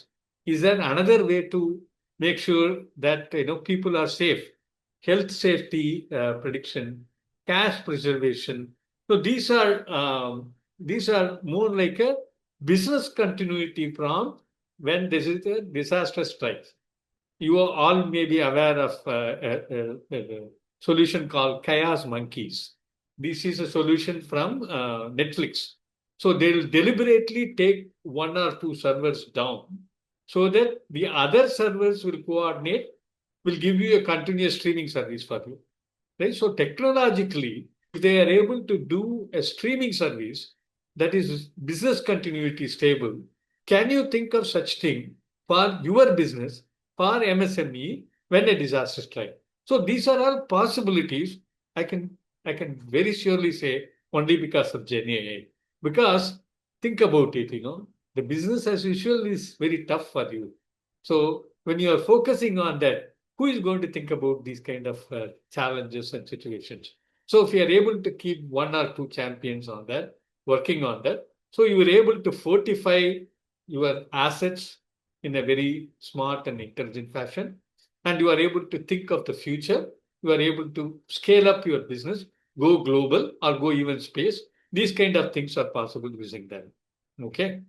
Is there another way to make sure that people are safe? Health safety prediction, cash preservation. So these are more like a business continuity prompt when this is a disaster strikes. You are all may be aware of a solution called Chaos Monkeys. This is a solution from Netflix. So they'll deliberately take one or two servers down so that the other servers will coordinate, will give you a continuous streaming service for you. Right? So technologically, if they are able to do a streaming service that is business continuity stable, can you think of such thing for your business, for MSME, when a disaster strikes? So these are all possibilities. I can very surely say only because of GenAI. Because think about it, the business as usual is very tough for you. So when you are focusing on that, who is going to think about these kind of challenges and situations? So if you are able to keep one or two champions on that, working on that, so you are able to fortify your assets in a very smart and intelligent fashion, and you are able to think of the future, you are able to scale up your business, go global or go even space. These kind of things are possible using them. Okay.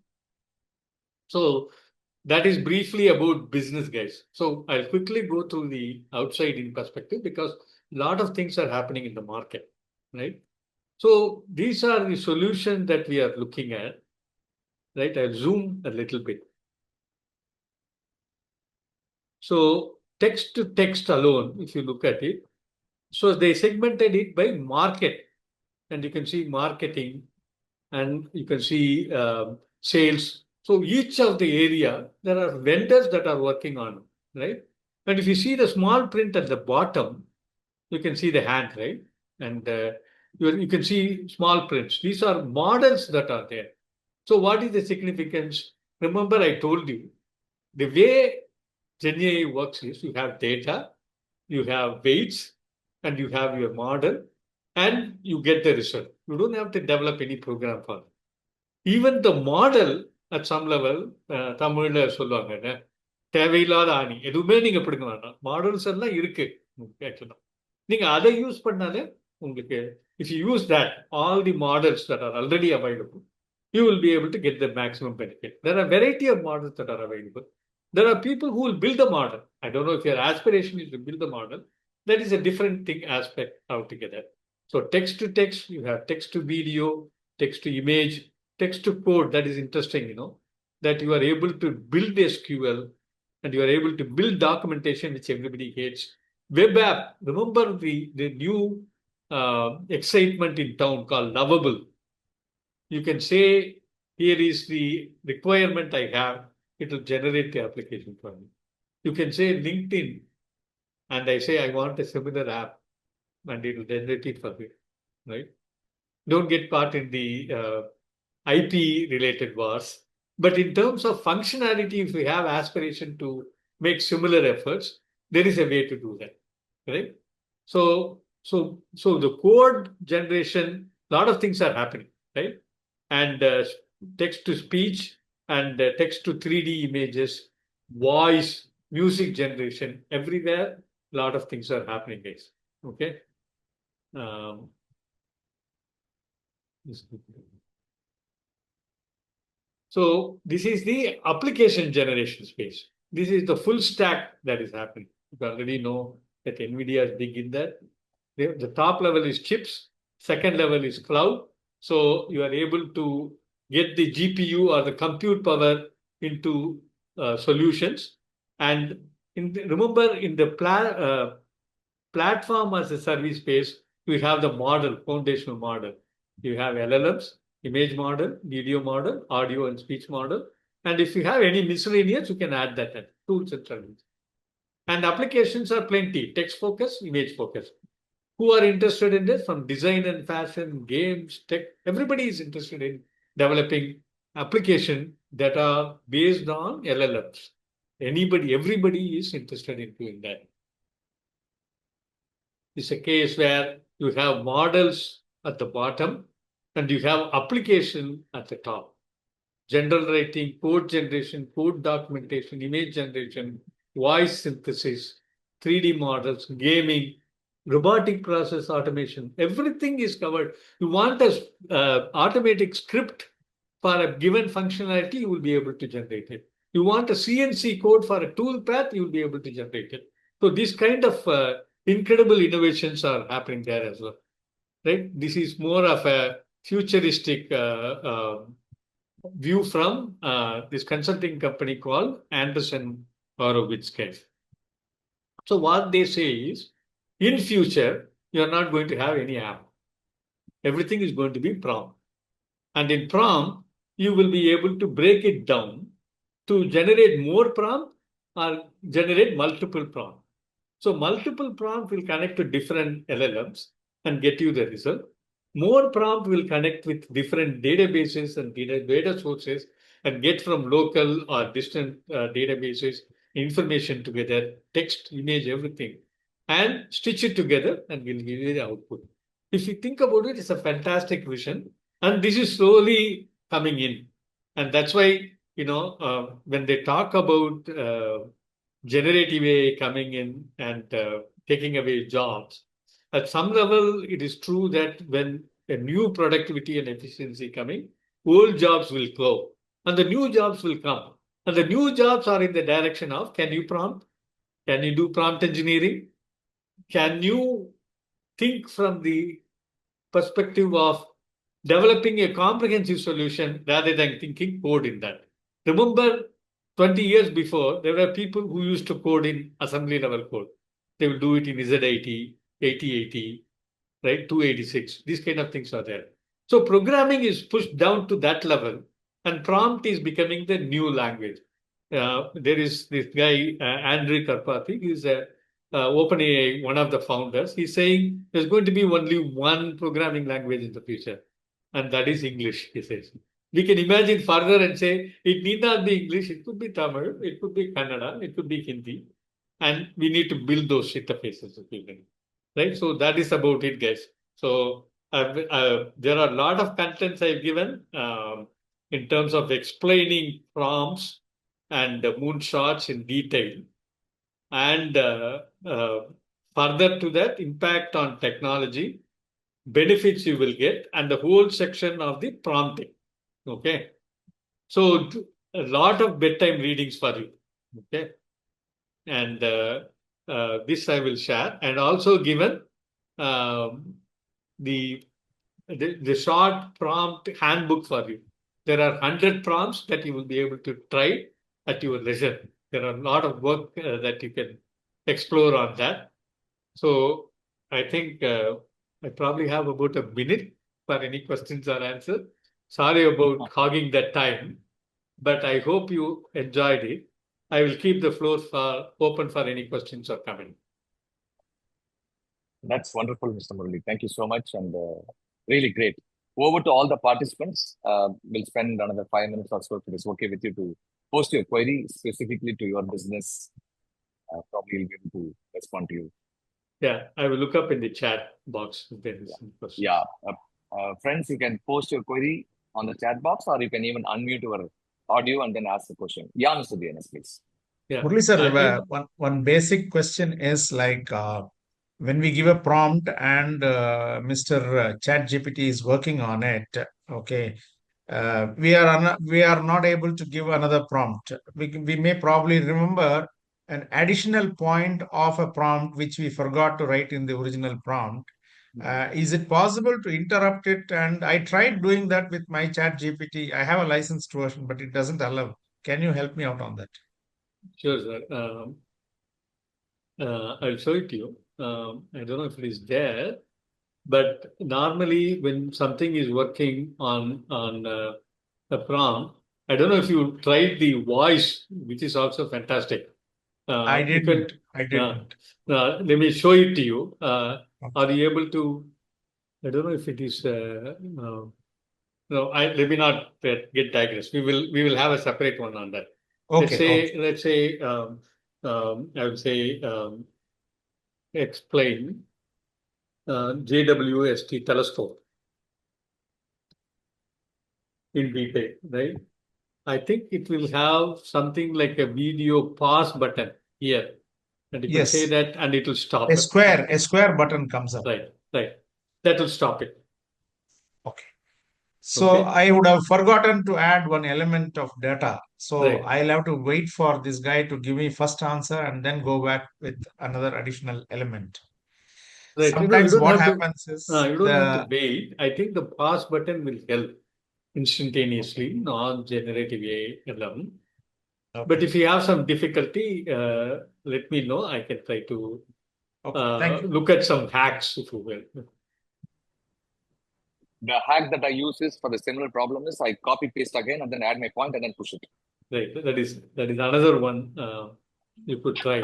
So that is briefly about business, guys. So I'll quickly go through the outside in perspective because a lot of things are happening in the market, right? So these are the solutions that we are looking at, right? I'll zoom a little bit. So text to text alone, if you look at it, so they segmented it by market, and you can see marketing, and you can see sales. So each of the area, there are vendors that are working on, right? And if you see the small print at the bottom, you can see the hand, right? And you can see small prints. These are models that are there. So what is the significance? Remember, I told you, the way GenAI works is you have data, you have weights, and you have your model, and you get the result. You don't have to develop any program for it. Even the model at some level, தமிழ்ல சொல்லுவாங்க தேவையில்லாத ஆணி எதுவுமே நீங்க பிடுங்க வேண்டாம், models எல்லாம் இருக்கு ஆக்சுவலா. நீங்க அதை யூஸ் பண்ணாலே உங்களுக்கு, if you use that, all the models that are already available, you will be able to get the maximum benefit. There are variety of models that are available. There are people who will build the model. I don't know if your aspiration is to build the model. That is a different thing aspect altogether. So text to text, you have text to video, text to image, text to code. That is interesting, that you are able to build SQL and you are able to build documentation, which everybody hates. Web app, remember the new excitement in town called Lovable. You can say, here is the requirement I have. It will generate the application for me. You can say LinkedIn, and I say I want a similar app, and it will generate it for me, right? Don't get caught in the IP-related wars. But in terms of functionality, if we have aspiration to make similar efforts, there is a way to do that, right? So the code generation, a lot of things are happening, right? And text to speech and text to 3D images, voice, music generation, everywhere, a lot of things are happening, guys. Okay. So this is the application generation space. This is the full stack that is happening. You already know that NVIDIA is big in that. The top level is chips, second level is cloud. So you are able to get the GPU or the compute power into solutions. And remember, in the platform as a service space, you have the model, foundational model. You have LLMs, image model, video model, audio and speech model. And if you have any miscellaneous, you can add that in tools and services. And applications are plenty, text focus, image focus. Who are interested in this? From design and fashion, games, tech, everybody is interested in developing applications that are based on LLMs. Everybody is interested in doing that. It's a case where you have models at the bottom and you have application at the top. General writing, code generation, code documentation, image generation, voice synthesis, 3D models, gaming, robotic process automation. Everything is covered. You want a automatic script for a given functionality, you will be able to generate it. You want a CNC code for a tool path, you will be able to generate it. So these kind of incredible innovations are happening there as well, right? This is more of a futuristic view from this consulting company called Anderson Horowitz case. So what they say is, in future, you are not going to have any app. Everything is going to be prompt. And in prompt, you will be able to break it down to generate more prompt or generate multiple prompt. So multiple prompt will connect to different LLMs and get you the result. More prompt will connect with different databases and data sources and get from local or distant databases information together, text, image, everything, and stitch it together and will give you the output. If you think about it, it's a fantastic vision. And this is slowly coming in. And that's why, when they talk about generative AI coming in and taking away jobs, at some level, it is true that when a new productivity and efficiency coming, old jobs will go and the new jobs will come. And the new jobs are in the direction of, can you prompt? Can you do prompt engineering? Can you think from the perspective of developing a comprehensive solution rather than thinking code in that? Remember, 20 years before, there were people who used to code in assembly level code. They will do it in Z80, 8080, right? 286. These kind of things are there. So programming is pushed down to that level, and prompt is becoming the new language. There is this guy, Andrew Karpathy, he's a OpenAI, one of the founders. He's saying there's going to be only one programming language in the future, and that is English, he says. We can imagine further and say it need not be English, it could be Tamil, it could be Kannada, it could be Hindi, and we need to build those interfaces, right? So that is about it, guys. So there are a lot of contents I've given in terms of explaining prompts and moonshots in detail, and further to that, impact on technology, benefits you will get, and the whole section of the prompting. Okay, so a lot of bedtime readings for you. Okay, and this I will share, and also given the short prompt handbook for you. There are 100 prompts that you will be able to try at your leisure. There are a lot of work that you can explore on that. So I think I probably have about a minute for any questions or answers. Sorry about hogging that time, but I hope you enjoyed it. I will keep the floor open for any questions or comments. That's wonderful, Mr. Murali. Thank you so much, and really great. Over to all the participants. We'll spend another 5 minutes or so if it is okay with you to post your query specifically to your business. Probably we'll be able to respond to you. Yeah, I will look up in the chat box if there is some questions. Yeah, friends, you can post your query on the chat box, or you can even unmute your audio and then ask the question. Yeah, Mr. DNS, please. Yeah. Murali sir, one basic question is like when we give a prompt and Mr. ChatGPT is working on it, okay, we are not able to give another prompt. We may probably remember an additional point of a prompt which we forgot to write in the original prompt. Is it possible to interrupt it? And I tried doing that with my ChatGPT. I have a licensed version, but it doesn't allow. Can you help me out on that? Sure, sir. I'll show it to you. I don't know if it is there, but normally when something is working on a prompt, I don't know if you tried the voice, which is also fantastic. I didn't. Let me show it to you. Are you able to? I don't know if it is. No, let me not get digressed. We will have a separate one on that. Okay. Let's say I would say explain JWST telescope. in detail, right? I think it will have something like a video pause button here. And if you say Yes, that, and it will stop a it. square button comes up. Right. That will stop it. Okay. So Okay. I would have forgotten to add one element of data. So Right. I'll have to wait for this guy to give me first answer and then go back with another additional element. Right. You Sometimes don't what have to. happens is You don't have to wait. I think the pause button will help instantaneously on generative AI alone. But if you have some difficulty, let me know. I can try to thank you. look at some hacks, if you will. The hack that I use is for the similar problem is I copy paste again and then add my point and then push it. Right. That is another one you could try.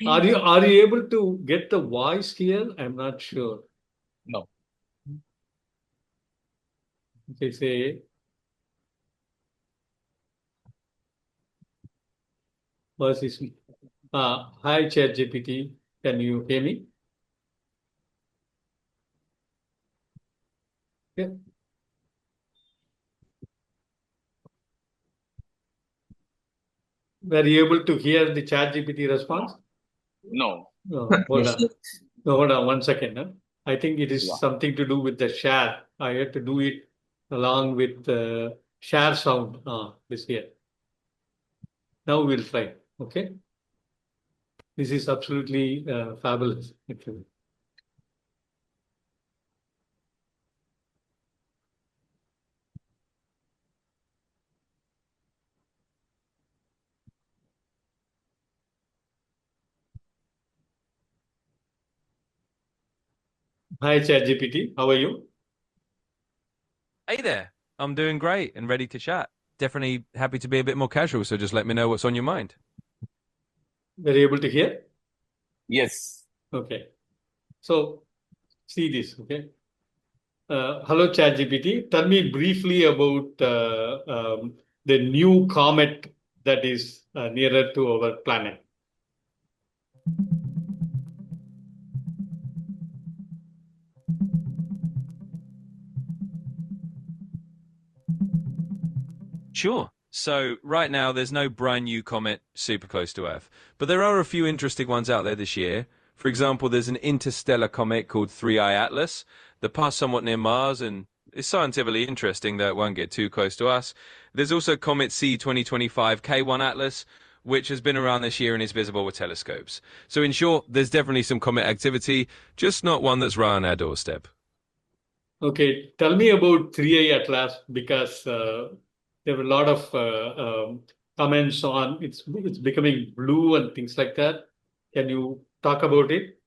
Are you able to get the voice here? I'm not sure. No. They say voice is hi ChatGPT. Can you hear me? Yeah. Were you able to hear the ChatGPT response? No. Hold on. No, hold on 1 second. Huh? I think it is Yeah. something to do with the share. I had to do it along with share sound. This here. Now we'll try. Okay. This is absolutely fabulous, actually. Hi, ChatGPT. How are you? Hey there. I'm doing great and ready to chat. Definitely happy to be a bit more casual, so just let me know what's on your mind. Were you able to hear? Yes. Okay. So, see this, okay? Hello, ChatGPT. Tell me briefly about the new comet that is nearer to our planet. Sure. So right now there's no brand new comet super close to Earth, but there are a few interesting ones out there this year. For example, there's an interstellar comet called 3I Atlas that passed somewhat near Mars and is scientifically interesting that it won't get too close to us. There's also Comet C 2025 K1 Atlas, which has been around this year and is visible with telescopes. So in short, there's definitely some comet activity, just not one that's right on our doorstep. Okay, tell me about 3I Atlas because there were a lot of comments on it's becoming blue and things like that. Can you talk about it?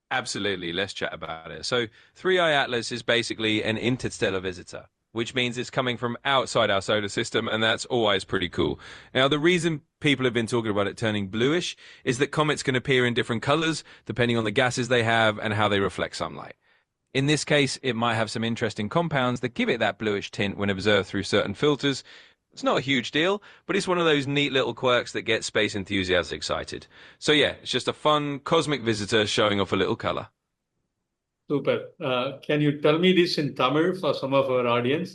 Absolutely, let's chat about it. So 3I Atlas is basically an interstellar visitor, which means it's coming from outside our solar system, and that's always pretty cool. Now, the reason people have been talking about it turning bluish is that comets can appear in different colors depending on the gases they have and how they reflect sunlight. In this case, it might have some interesting compounds that give it that bluish tint when observed through certain filters. It's not a huge deal, but it's one of those neat little quirks that get space enthusiasts excited. So yeah, it's just a fun cosmic visitor showing off a little color. Super. Can you tell me this in Tamil for some of our audience?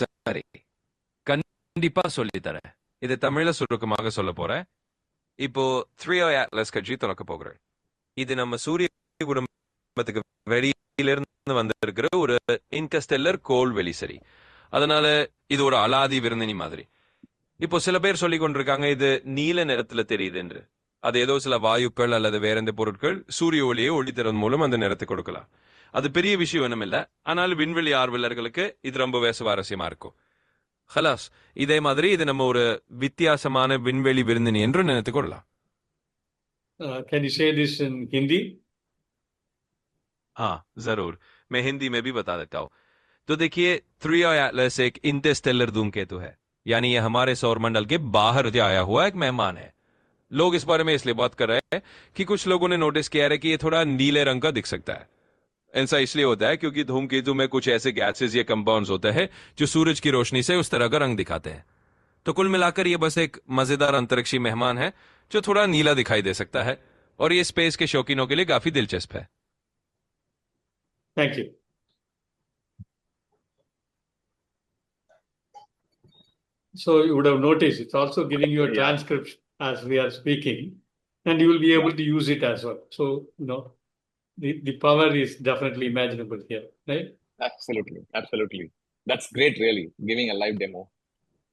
சரி கண்டிப்பா சொல்லித்தரேன். இதை தமிழ்ல சுருக்கமாக சொல்ல போறேன். இப்போ 3i Atlas கட்சி தொடக்க போகிறேன். இது நம்ம சூரிய குடும்பத்துக்கு வெளியிலிருந்து வந்திருக்கிற ஒரு இன்டர்ஸ்டெல்லர் கோள் வெளிசரி. அதனால இது ஒரு அலாதி விருந்தினி மாதிரி. இப்போ சில பேர் சொல்லிக் கொண்டிருக்காங்க இது நீல நிறத்துல தெரியுது என்று. அது ஏதோ சில வாயுக்கள் அல்லது வேற எந்த பொருட்கள் சூரிய ஒளியை ஒளித்தரன் மூலம் அந்த நிறத்தை கொடுக்கலாம். அது பெரிய விஷயம் ஒன்றும் இல்லை. ஆனால் விண்வெளி ஆர்வலர்களுக்கு இது ரொம்பவே சுவாரஸ்யமா இருக்கும். ஹலாஸ் இதே மாதிரி இது நம்ம ஒரு வித்தியாசமான விண்வெளி விருந்தினி என்று நினைத்துக் கொள்ளலாம். Can you say this in Hindi? हाँ जरूर, मैं हिंदी में भी बता देता हूँ. तो देखिए 3i Atlas एक इंटरस्टेलर धूमकेतु है, यानी ये हमारे सौरमंडल के बाहर से आया हुआ एक मेहमान है. लोग इस बारे में इसलिए बात कर रहे हैं कि कुछ लोगों ने नोटिस किया है कि ये थोड़ा नीले रंग का दिख सकता है. ऐसा इसलिए होता है क्योंकि धूमकेतु में कुछ ऐसे गैसेस या कंपाउंड्स होते हैं जो सूरज की रोशनी से उस तरह का रंग दिखाते हैं. तो कुल मिलाकर ये बस एक मजेदार अंतरिक्षी मेहमान है जो थोड़ा नीला दिखाई दे सकता है, और ये स्पेस के शौकीनों के लिए काफी दिलचस्प है. Thank you. So you would have noticed it's also giving you a Yeah. transcript as we are speaking, and you will be able to use it as well. So, the power is definitely imaginable here, right? Absolutely. That's great, really, giving a live demo.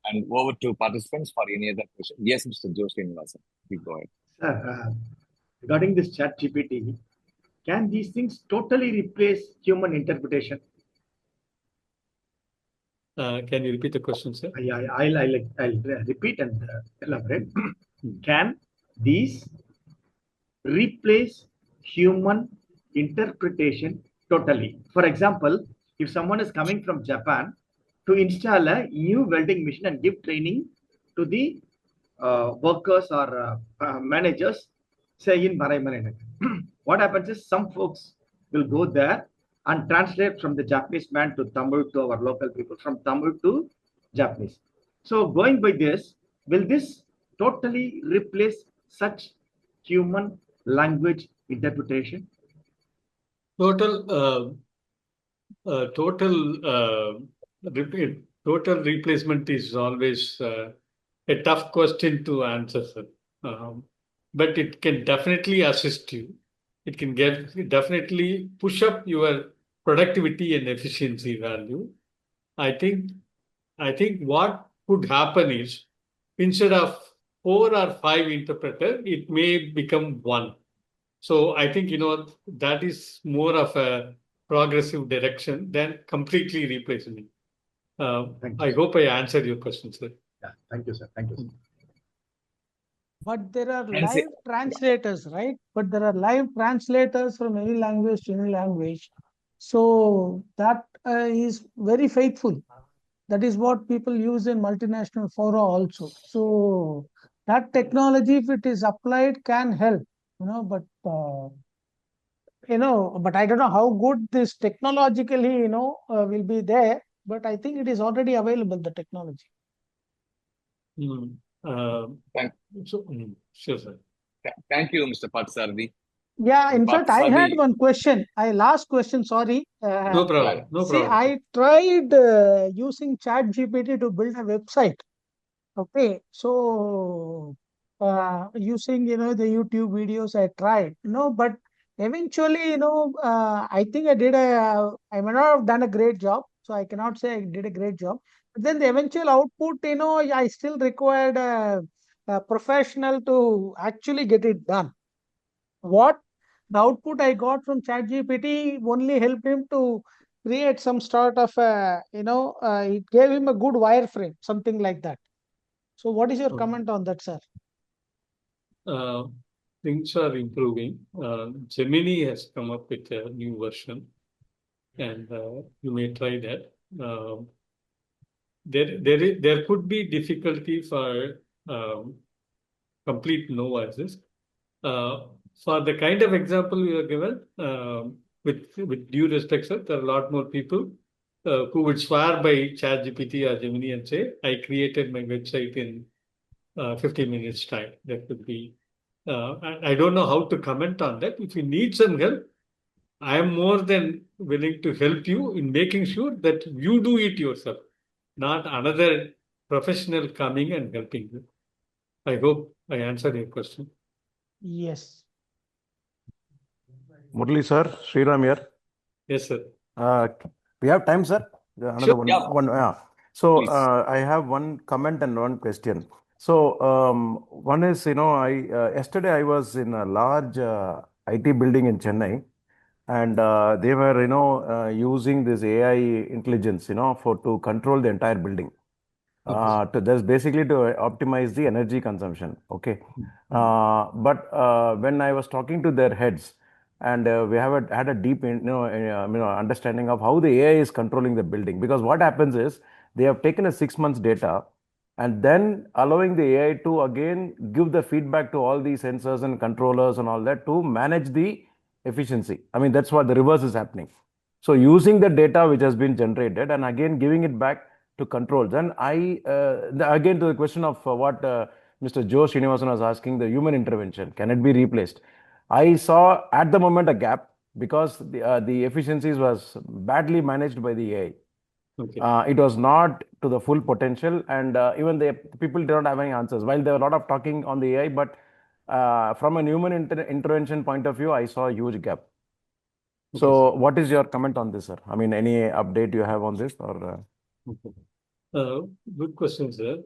And over to participants for any other question. Yes, Mr. Joe Srinivasan, please go ahead. Sir, regarding this chat GPT, can these things totally replace human interpretation? Can you repeat the question, sir? I'll repeat and elaborate. Can these replace human interpretation totally? For example, if someone is coming from Japan to install a new welding machine and give training to the workers or managers, say in Maraimalai, what happens is some folks will go there and translate from the Japanese man to Tamil to our local people, from Tamil to Japanese. So going by this, will this totally replace such human language interpretation? Total replacement is always a tough question to answer, sir. But it can definitely assist you. It can definitely push up your productivity and efficiency value. I think what could happen is, instead of 4 or 5 interpreters, it may become 1. So I think, that is more of a progressive direction than completely replacing it. I hope I answered your question, sir. Yeah, thank you, sir. Thank you, sir. But there are And say- live translators, right? But there are live translators from any language to any language. So that is very faithful. That is what people use in multinational fora also. So that technology, if it is applied, can help, but but I don't know how good this technologically, will be there. But I think it is already available, the technology. Sure, sir. Thank you, Mr. Patsardi. Yeah, in fact, I had Patsardi. one question. Last question, sorry. No problem. No See, problem. I tried using ChatGPT to build a website. Okay, so using the YouTube videos, I tried, but eventually, I think I may not have done a great job, so I cannot say I did a great job. But then the eventual output, I still required a professional to actually get it done. The output I got from ChatGPT only helped him to create some sort of it gave him a good wireframe, something like that. So what is your comment on that, sir? Things are improving. Gemini has come up with a new version, and you may try that. There could be difficulty for complete novices. For the kind of example you have given, with due respect, sir, there are a lot more people who would swear by ChatGPT or Gemini and say, I created my website in 15 minutes time. That could be, I don't know how to comment on that. If you need some help, I am more than willing to help you in making sure that you do it yourself, not another professional coming and helping you. I hope I answered your question. Yes. Murali sir, Sriram here. Yes, sir. We have time, sir? Another Sure, one. yeah. Yeah. So Please. I have one comment and one question. So one is, yesterday I was in a large IT building in Chennai, and they were, using this AI intelligence, to control the entire building. That's basically to optimize the energy consumption. Okay. But when I was talking to their heads, and we have had a deep, understanding of how the AI is controlling the building. Because what happens is they have taken a 6 months data, and then allowing the AI to again give the feedback to all these sensors and controllers and all that to manage the efficiency. I mean, that's what the reverse is happening. So using the data which has been generated and again giving it back to controls. And again to the question of what Mr. Joe Srinivasan was asking, the human intervention, can it be replaced? I saw at the moment a gap because the efficiencies was badly managed by the AI. Okay. It was not to the full potential, and even the people did not have any answers. While there were a lot of talking on the AI, but from a human intervention point of view, I saw a huge gap. Okay, So, sir. what is your comment on this, sir? I mean, any update you have on this, or? Okay. Good question, sir.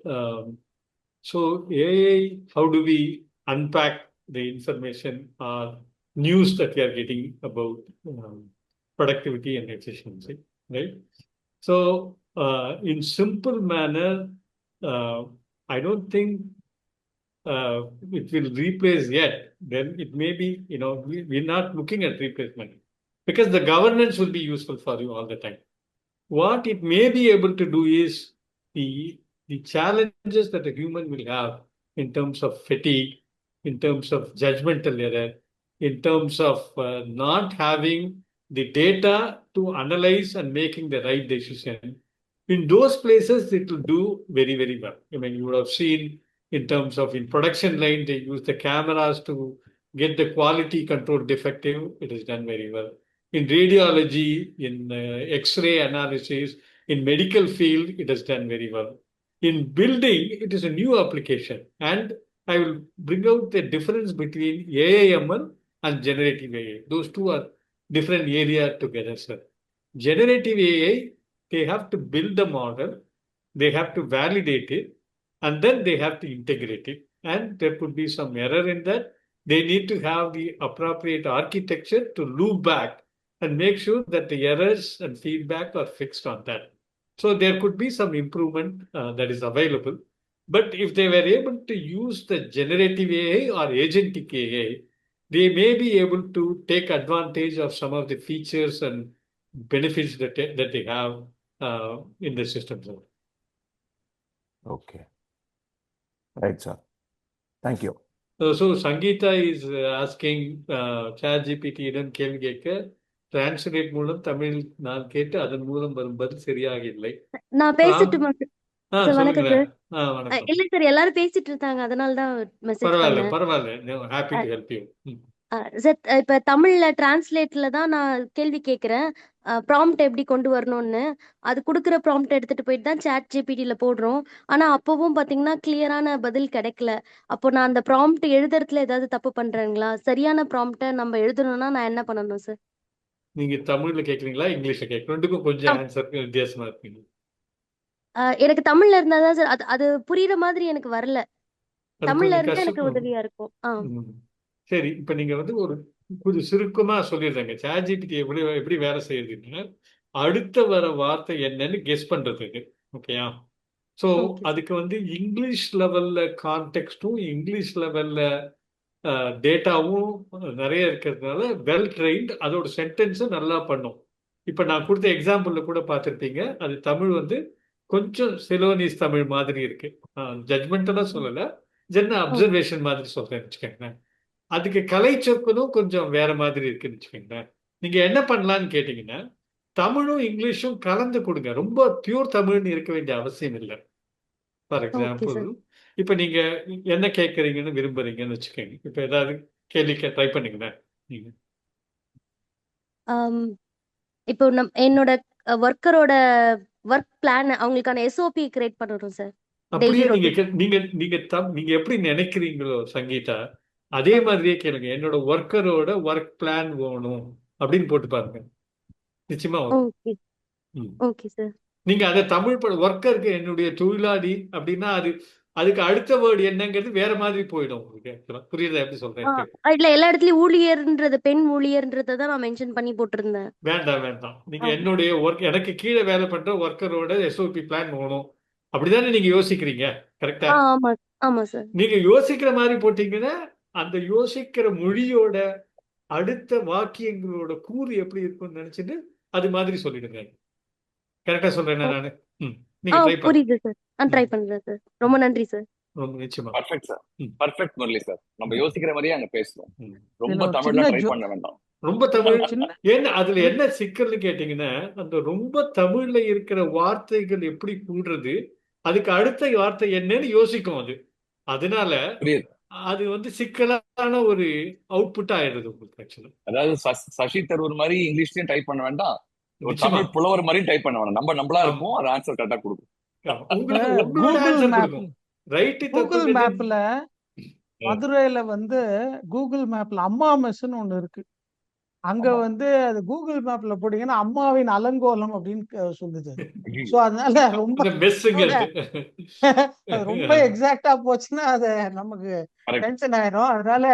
So AI, how do we unpack the information or news that we are getting about productivity and efficiency, right? So in simple manner, I don't think it will replace yet. Then it may be, we're not looking at replacement because the governance will be useful for you all the time. What it may be able to do is the challenges that a human will have in terms of fatigue, in terms of judgmental error, in terms of not having the data to analyze and making the right decision. In those places, it will do very, very well. I mean, you would have seen in terms of in production line, they use the cameras to get the quality control defective. It is done very well. In radiology, in X-ray analysis, in medical field, it has done very well. In building, it is a new application. And I will bring out the difference between AIML and generative AI. Those two are different areas together, sir. Generative AI, they have to build the model, they have to validate it, and then they have to integrate it. And there could be some error in that. They need to have the appropriate architecture to loop back and make sure that the errors and feedback are fixed on that. So there could be some improvement that is available. But if they were able to use the generative AI or agentic AI, they may be able to take advantage of some of the features and benefits that they have in the system. Okay. Right, sir. Thank you. So Sangeeta is asking ChatGPT இடம் கேள்வி கேட்க translate மூலம் தமிழ் நான் கேட்டு அதன் மூலம் வரும் பதில் சரியாக இல்லை. நான் பேசட்டுமா சார்? வணக்கம் சொல்லுங்க. சார். வணக்கம். இல்ல சார், எல்லாரும் பேசிட்டு இருந்தாங்க, அதனால தான் மெசேஜ் பண்ணேன். பரவாயில்ல. Happy to help you. Sir, இப்ப தமிழ்ல டிரான்ஸ்லேட்ல தான் நான் கேள்வி கேட்கிறேன். ப்ராம்ப்ட் எப்படி கொண்டு வரணும்னு. அது கொடுக்குற ப்ராம்ப்ட் எடுத்துட்டு போயிட்டு தான் சாட் ஜிபிடில போடுறோம். ஆனா அப்பவும் பாத்தீங்கன்னா கிளியரான பதில் கிடைக்கல. அப்போ நான் அந்த ப்ராம்ப்ட் எழுதுறதுல ஏதாவது தப்பு பண்றேங்களா? சரியான ப்ராம்ப்டை நம்ம எழுதணும்னா நான் என்ன பண்ணணும் சார்? நீங்க தமிழ்ல கேக்குறீங்களா, இங்கிலீஷ்ல கேட்கணும்? ரெண்டுக்கும் கொஞ்சம் ஆன்சர் வித்தியாசமா இருக்குங்க. எனக்கு தமிழ்ல இருந்தாதான் சார் அது புரியுற மாதிரி எனக்கு வரல. அது தமிழ்ல கொஞ்சம் இருந்தா எனக்கு கஷ்டம். உதவியா இருக்கும். சரி, இப்ப நீங்க வந்து ஒரு கொஞ்சம் சுருக்கமா சொல்லிடுறாங்க. சாட்ஜிபிடி எப்படி வேலை செய்யுதுன்னா, அடுத்த வர வார்த்தை என்னன்னு கெஸ் பண்றதுக்கு. ஓகேயா? ஸோ அதுக்கு வந்து இங்கிலீஷ் லெவல்ல கான்டெக்ஸ்டும் இங்கிலீஷ் லெவல்ல டேட்டாவும் நிறைய இருக்கிறதுனால வெல் ட்ரெயின்ட் அதோட சென்டென்ஸும் நல்லா பண்ணும். இப்போ நான் கொடுத்த எக்ஸாம்பிள்ல கூட பார்த்துருப்பீங்க, அது தமிழ் வந்து கொஞ்சம் செலோனிஸ் தமிழ் மாதிரி இருக்கு. ஜட்மெண்டெல்லாம் சொல்லலை, ஜென்ன அப்சர்வேஷன் மாதிரி சொல்றேன்னு வச்சுக்கோங்களேன். அதுக்கு கலை சொற்களும் கொஞ்சம் வேற மாதிரி இருக்குன்னு வச்சுக்கோங்களேன். நீங்க என்ன பண்ணலான்னு கேட்டீங்கன்னா, தமிழும் இங்கிலீஷும் கலந்து கொடுங்க. ரொம்ப பியூர் தமிழ்னு இருக்க வேண்டிய அவசியம் இல்லை. ஃபார் எக்ஸாம்பிள், இப்ப நீங்க என்ன கேட்கறீங்கன்னு விரும்புறீங்கன்னு வச்சுக்கோங்க. இப்ப ஏதாவது கேள்வி ட்ரை பண்ணுங்களேன் நீங்க. இப்போ என்னோட ஒர்க்கரோட ஒர்க் பிளான், அவங்களுக்கான எஸ்ஓபி கிரியேட் பண்ணணும் சார். அப்படியே நீங்க எப்படி நினைக்கிறீங்களோ சங்கீதா, அதே மாதிரியே கேளுங்க. என்னோட ஒர்க்கரோட ஒர்க் பிளான் வேணும் அப்படின்னு போட்டு பாருங்க, நிச்சயமா வரும். Okay sir. நீங்க அதை தமிழ் ஒர்க்கருக்கு என்னுடைய தொழிலாளி அப்படின்னா அதுக்கு அடுத்த வேர்டு என்னங்கிறது வேற மாதிரி போயிடும் உங்களுக்கு. புரியுதா எப்படி சொல்றேன்? இல்ல, எல்லா இடத்துலயும் ஊழியர்ன்றது பெண் ஊழியர்ன்றதை தான் நான் மென்ஷன் பண்ணி போட்டிருந்தேன். வேண்டாம். நீங்க என்னுடைய ஒர்க், எனக்கு கீழே வேலை பண்ற ஒர்க்கரோட எஸ்ஓபி பிளான் வேணும் அப்படிதானே நீங்க யோசிக்கிறீங்க? கரெக்டா? ஆமா சார். நீங்க யோசிக்கிற மாதிரி போட்டீங்கன்னா அந்த யோசிக்கிற மொழியோட அடுத்த வாக்கியங்களோட கூறு எப்படி இருக்கும்னு நினைச்சிட்டு அது மாதிரி சொல்லிடுங்க. கரெக்டா சொல்றேன் நானு? நீங்க ட்ரை பண்ணுங்க. புரியுது சார், நான் ட்ரை பண்றேன் சார். ரொம்ப நன்றி சார். ரொம்ப நிச்சயமா. Perfect sir. Perfect Murali sir. நம்ம யோசிக்கிற மாதிரியே அங்க பேசணும். ரொம்ப தமிழ்ல ட்ரை பண்ண வேண்டாம். ரொம்ப தமிழ் ஏன்னா அதுல என்ன சிக்கல்னு கேட்டீங்கன்னா, அந்த ரொம்ப தமிழ்ல இருக்கிற வார்த்தைகள் எப்படி கூடுறது, அதுக்கு அடுத்த வார்த்தை என்னன்னு யோசிக்கும் அது. அதனால அது வந்து சிக்கலான ஒரு அவுட்புட் ஆயிடுது உங்களுக்கு ஆக்சுவலா. அதாவது சசி தரூர் மாதிரி இங்கிலீஷ்லயும் டைப் பண்ண வேண்டாம், ஒரு நிச்சயமா. தமிழ் புலவர் மாதிரி டைப் பண்ண வேணாம். நம்மளா ஆமா. இருப்போம், அது ஆன்சர் கரெக்டா கொடுக்கும். உங்களுக்கு உங்களோட கூகுள் ஆன்சர் மேப் கொடுக்கும். ரைட்டு கூகுள் தப்புங்கிறது மேப்ல மதுரையில வந்து கூகுள் மேப்ல அம்மா மெஸ்ன்னு ஒண்ணு இருக்கு. அங்க ஆமா. வந்து அது கூகுள் மேப்ல போட்டீங்கன்னா அம்மாவின் அலங்கோலம் அப்படின்னு சொல்லுது. ஐயோ. சோ அதனால ரொம்ப அந்த மெஸ்ஸுங்கிறது அது ரொம்ப எக்ஸாக்டா போச்சுன்னா அது நமக்கு கரெக்ட் டென்ஷன் ஆயிடும். அதனால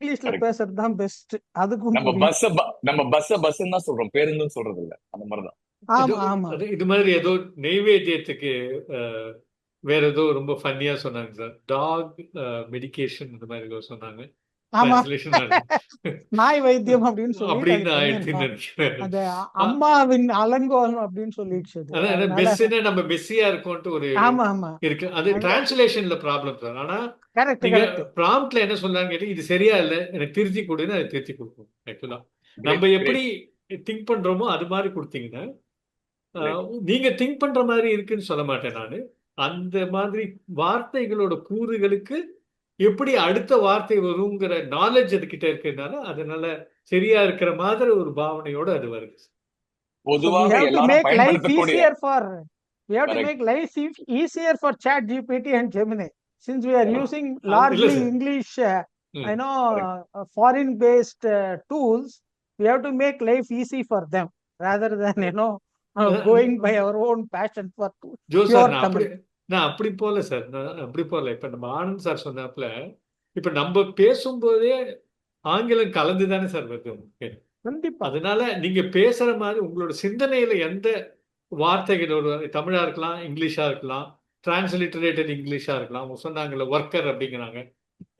இங்கிலீஷ்ல கரெக்ட். பேசுறது தான் பெஸ்ட். அதுக்கும் நம்ம புரியும். பஸ்ன்னு தான் சொல்றோம், பேருந்துன்னு சொல்றது இல்ல. அந்த மாதிரிதான். இது ஆமா ஆமா இது மாதிரி ஏதோ நெய்வேத்தியத்துக்கு வேற ஏதோ ரொம்ப ஃபன்னியா சொன்னாங்க சார். டாக் மெடிகேஷன் இந்த மாதிரி ஏதோ சொன்னாங்க. ஆமா டிரான்ஸ்லேஷன் நாய் வைத்தியம் அப்படின்னு சொல்லிட்டு அது அப்படின்னு ஆயிடுச்சுன்னு பண்ணிருக்கான். நினைக்கிறேன். அது அம்மாவின் அலங்கோலம் அப்படின்னு சொல்லிடுச்சு அது. அதான் அதனால மெஸ்ஸுன்னு நம்ம மெஸ்ஸியா இருக்கோன்ட்டு ஒரு ஆமா ஆமா இருக்கு. அது டிரான்ஸ்லேஷன்ல ப்ராப்ளம் சார். ஆனா கரெக்ட் நீங்க கரெக்ட். ப்ராம்ப்ட்ல என்ன சொன்னாங்க கேட்டு இது சரியா இல்ல எனக்கு திருத்தி கொடுன்னு அதை திருத்தி கொடுக்கும். ஆக்சுவலா நம்ம கிரேட் எப்படி கிரேட் திங்க் பண்றோமோ அது மாதிரி கொடுத்தீங்கன்னா கிரேட். நீங்க திங்க் பண்ற மாதிரி இருக்குன்னு சொல்ல மாட்டேன் நானு. அந்த மாதிரி வார்த்தைகளோட கூறுகளுக்கு எப்படி அடுத்த வார்த்தை வருங்கிற நாலேஜ் அதுகிட்ட இருக்கிறதுனால அதனால சரியா இருக்கிற மாதிரி ஒரு பாவனையோட அது வருது. So we பொதுவாக have to எல்லாரும் make life பயன்படுத்தக்கூடிய easier for we have to correct make life easier for Chat GPT and Gemini. Since we are correct using இல்ல largely சார். English, ம். I know correct foreign based tools, we have to make life easy for them rather than going by our own passion for Joe sir pure Tamil. நான் அப்படி போல sir. நான் அப்படி போல. இப்ப நம்ம ஆனந்த் சார் சொன்னாப்புல இப்ப நம்ம பேசும்போதே ஆங்கிலம் கலந்து தானே சார் வருது உங்களுக்கு. கண்டிப்பா அதனால நீங்க பேசுற மாதிரி உங்களோட சிந்தனையில எந்த வார்த்தைகள் ஒரு தமிழா இருக்கலாம், இங்கிலீஷா இருக்கலாம், டிரான்ஸ்லிட்டரேட்டட் இங்கிலீஷா இருக்கலாம். அவங்க சொன்னாங்கல்ல ஒர்க்கர் அப்படிங்கிறாங்க.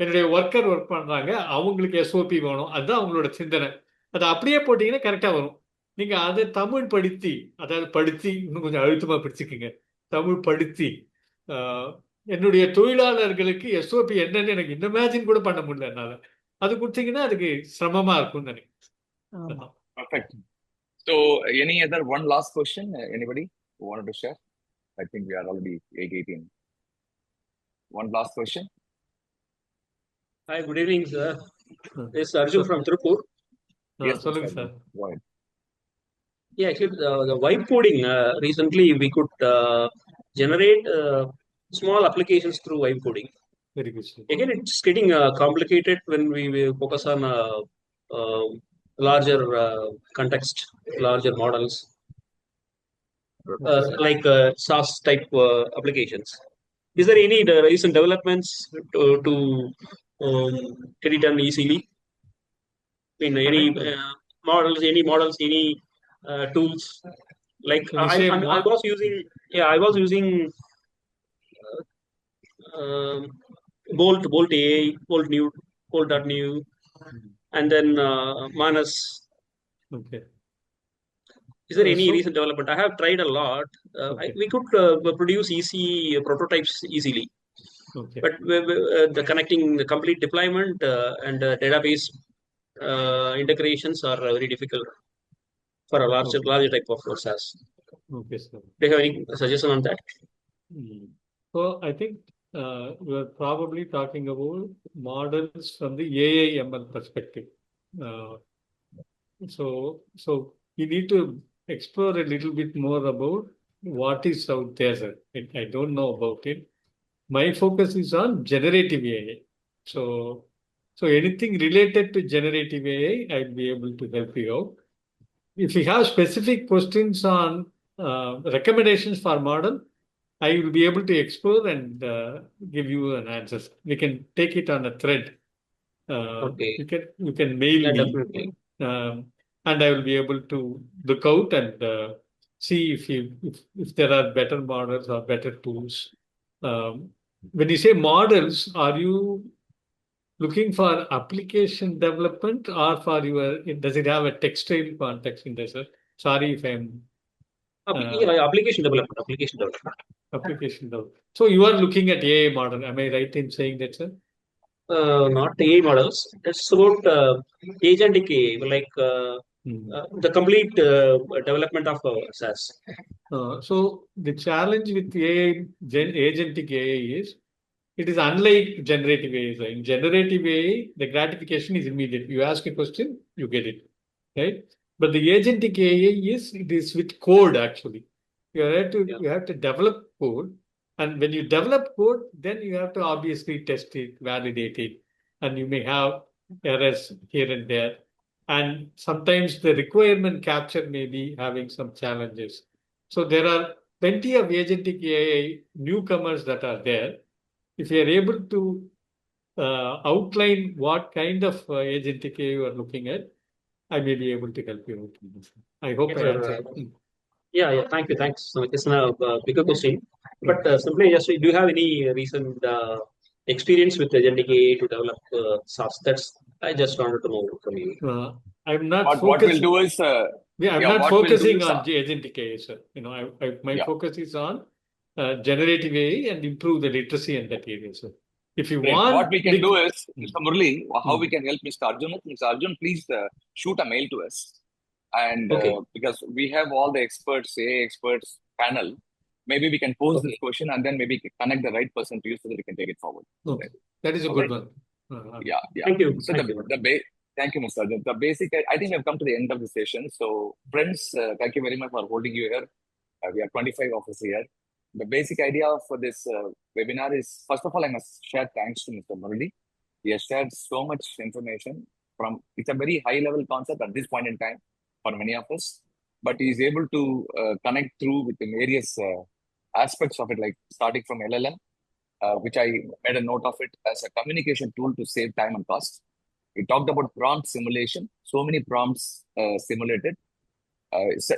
என்னுடைய ஒர்க்கர் ஒர்க் பண்றாங்க, அவங்களுக்கு எஸ்ஓபி வேணும், அதுதான் அவங்களோட சிந்தனை. அதை அப்படியே போட்டீங்கன்னா கரெக்டா வரும். நீங்க அதை தமிழ் படுத்தி, அதாவது படுத்தி இன்னும் கொஞ்சம் அழுத்தமா பிடிச்சிக்கங்க. தமிழ் படுத்தி என்னுடைய தொழிலாளர்களுக்கு எஸ்ஓபி என்னன்னு எனக்கு இந்த இமேஜின் கூட பண்ண முடியல என்னால. அது கொடுத்தீங்கன்னா அதுக்கு சிரமமா இருக்கும்னு ஆமா நினைக்கிறேன். perfect. So any other one last question, anybody who wanted to share? I think we are already 8:18. One last question. Hi, good evening, sir. This is Arjun So- from Tirupur. Yes, சொல்லுங்க Mr. Sir. Go ahead. Yeah, actually, the vibe coding, recently we could generate small applications through vibe coding. Very good sir. Again, it's getting complicated when we focus on larger context, larger models, like SaaS type applications. Is there any recent developments to get it done easily? In any models, any tools? Like When you say I was using, I was using Bolt AI, Bolt.new, and then Manas. Okay. Is there any So- recent development? I have tried a lot. Okay. We could produce easy prototypes easily, Okay. but the connecting the complete deployment and database integrations are very difficult for a larger type of SaaS. Okay, sir. Do you have any suggestion on that? So I think you are probably talking about models from the AI ML perspective. So you need to explore a little bit more about what is out there, sir. I don't know about it. My focus is on generative AI. So anything related to generative AI, I'll be able to help you out. If you have specific questions on recommendations for model, I will be able to explore and give you an answer. We can take it on a thread. Okay. You can mail Yeah, me, definitely. and I will be able to look out and see if there are better models or better tools. When you say models, are you looking for application development or for your? Does it have a textile context in there, sir? Sorry if I'm. Application development. Application development. Application development. So you are looking at AI model. Am I right in saying that, sir? Not AI models. It's about agentic AI, like the complete development of SaaS. So the challenge with AI, agentic AI is, it is unlike generative AI. So in generative AI, the gratification is immediate. You ask a question, you get it, right? But the agentic AI is with code actually. You have to develop code, and when you develop code, then you have to obviously test it, validate it, and you may have errors here and there. And sometimes the requirement capture may be having some challenges. So there are plenty of agentic AI newcomers that are there. If you are able to outline what kind of agentic AI you are looking at, I may be able to help you out. I hope I answered. Yeah. Thank you. Thanks. It's a bigger question, but simply just do you have any recent experience with agentic AI to develop SaaS? That's I just wanted to know from you. I'm not What we'll focusing. do is, I'm yeah, not what we'll do focusing is, on agentic AI, sir. My yeah, focus is on generative AI and improve the literacy in that area, sir. If you great. want, What we can do is, Mr. Murali, how we Mm. can help Mr. Arjun is, Mr. Arjun, please shoot a mail to us. And Okay. because we have all the experts, AI experts panel, maybe we can pose this Okay. question and then maybe connect the right person to you so that we can take it forward. Okay. That is a All good right? one. Yeah. Thank you. So Thank you. thank you, Mr. Arjun. The basic, I think we've come to the end of the session. So friends, thank you very much for holding you here. We are 25 of us here. The basic idea for this webinar is, first of all, I must share thanks to Mr. Murali. He has shared so much information it's a very high level concept at this point in time for many of us, but he is able to connect through with the various aspects of it, like starting from LLM, which I made a note of it as a communication tool to save time and cost. We talked about prompt simulation, so many prompts simulated.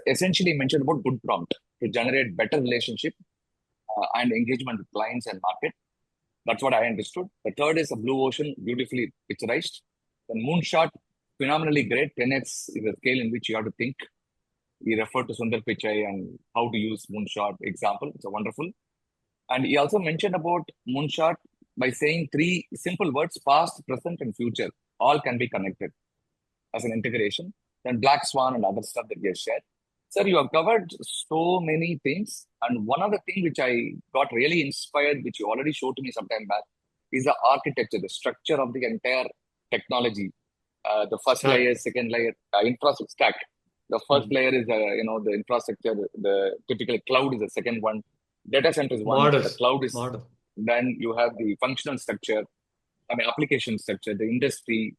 Essentially mentioned about good prompt to generate better relationship and engagement with clients and market. That's what I understood. The third is a blue ocean, beautifully picturized. The moonshot, phenomenally great. 10x is a scale in which you have to think. He referred to Sundar Pichai and how to use moonshot example. It's a wonderful. And he also mentioned about moonshot by saying 3 simple words: past, present, and future. All can be connected as an integration. Then black swan and other stuff that we have shared. Sir, you have covered so many things. And one of the things which I got really inspired, which you already showed to me some time back, is the architecture, the structure of the entire technology. The first layer, second layer, infrastructure stack. The first layer is, the infrastructure. The typical cloud is the second one. Data center is one. The cloud is. Then you have the functional structure. Application structure, the industry.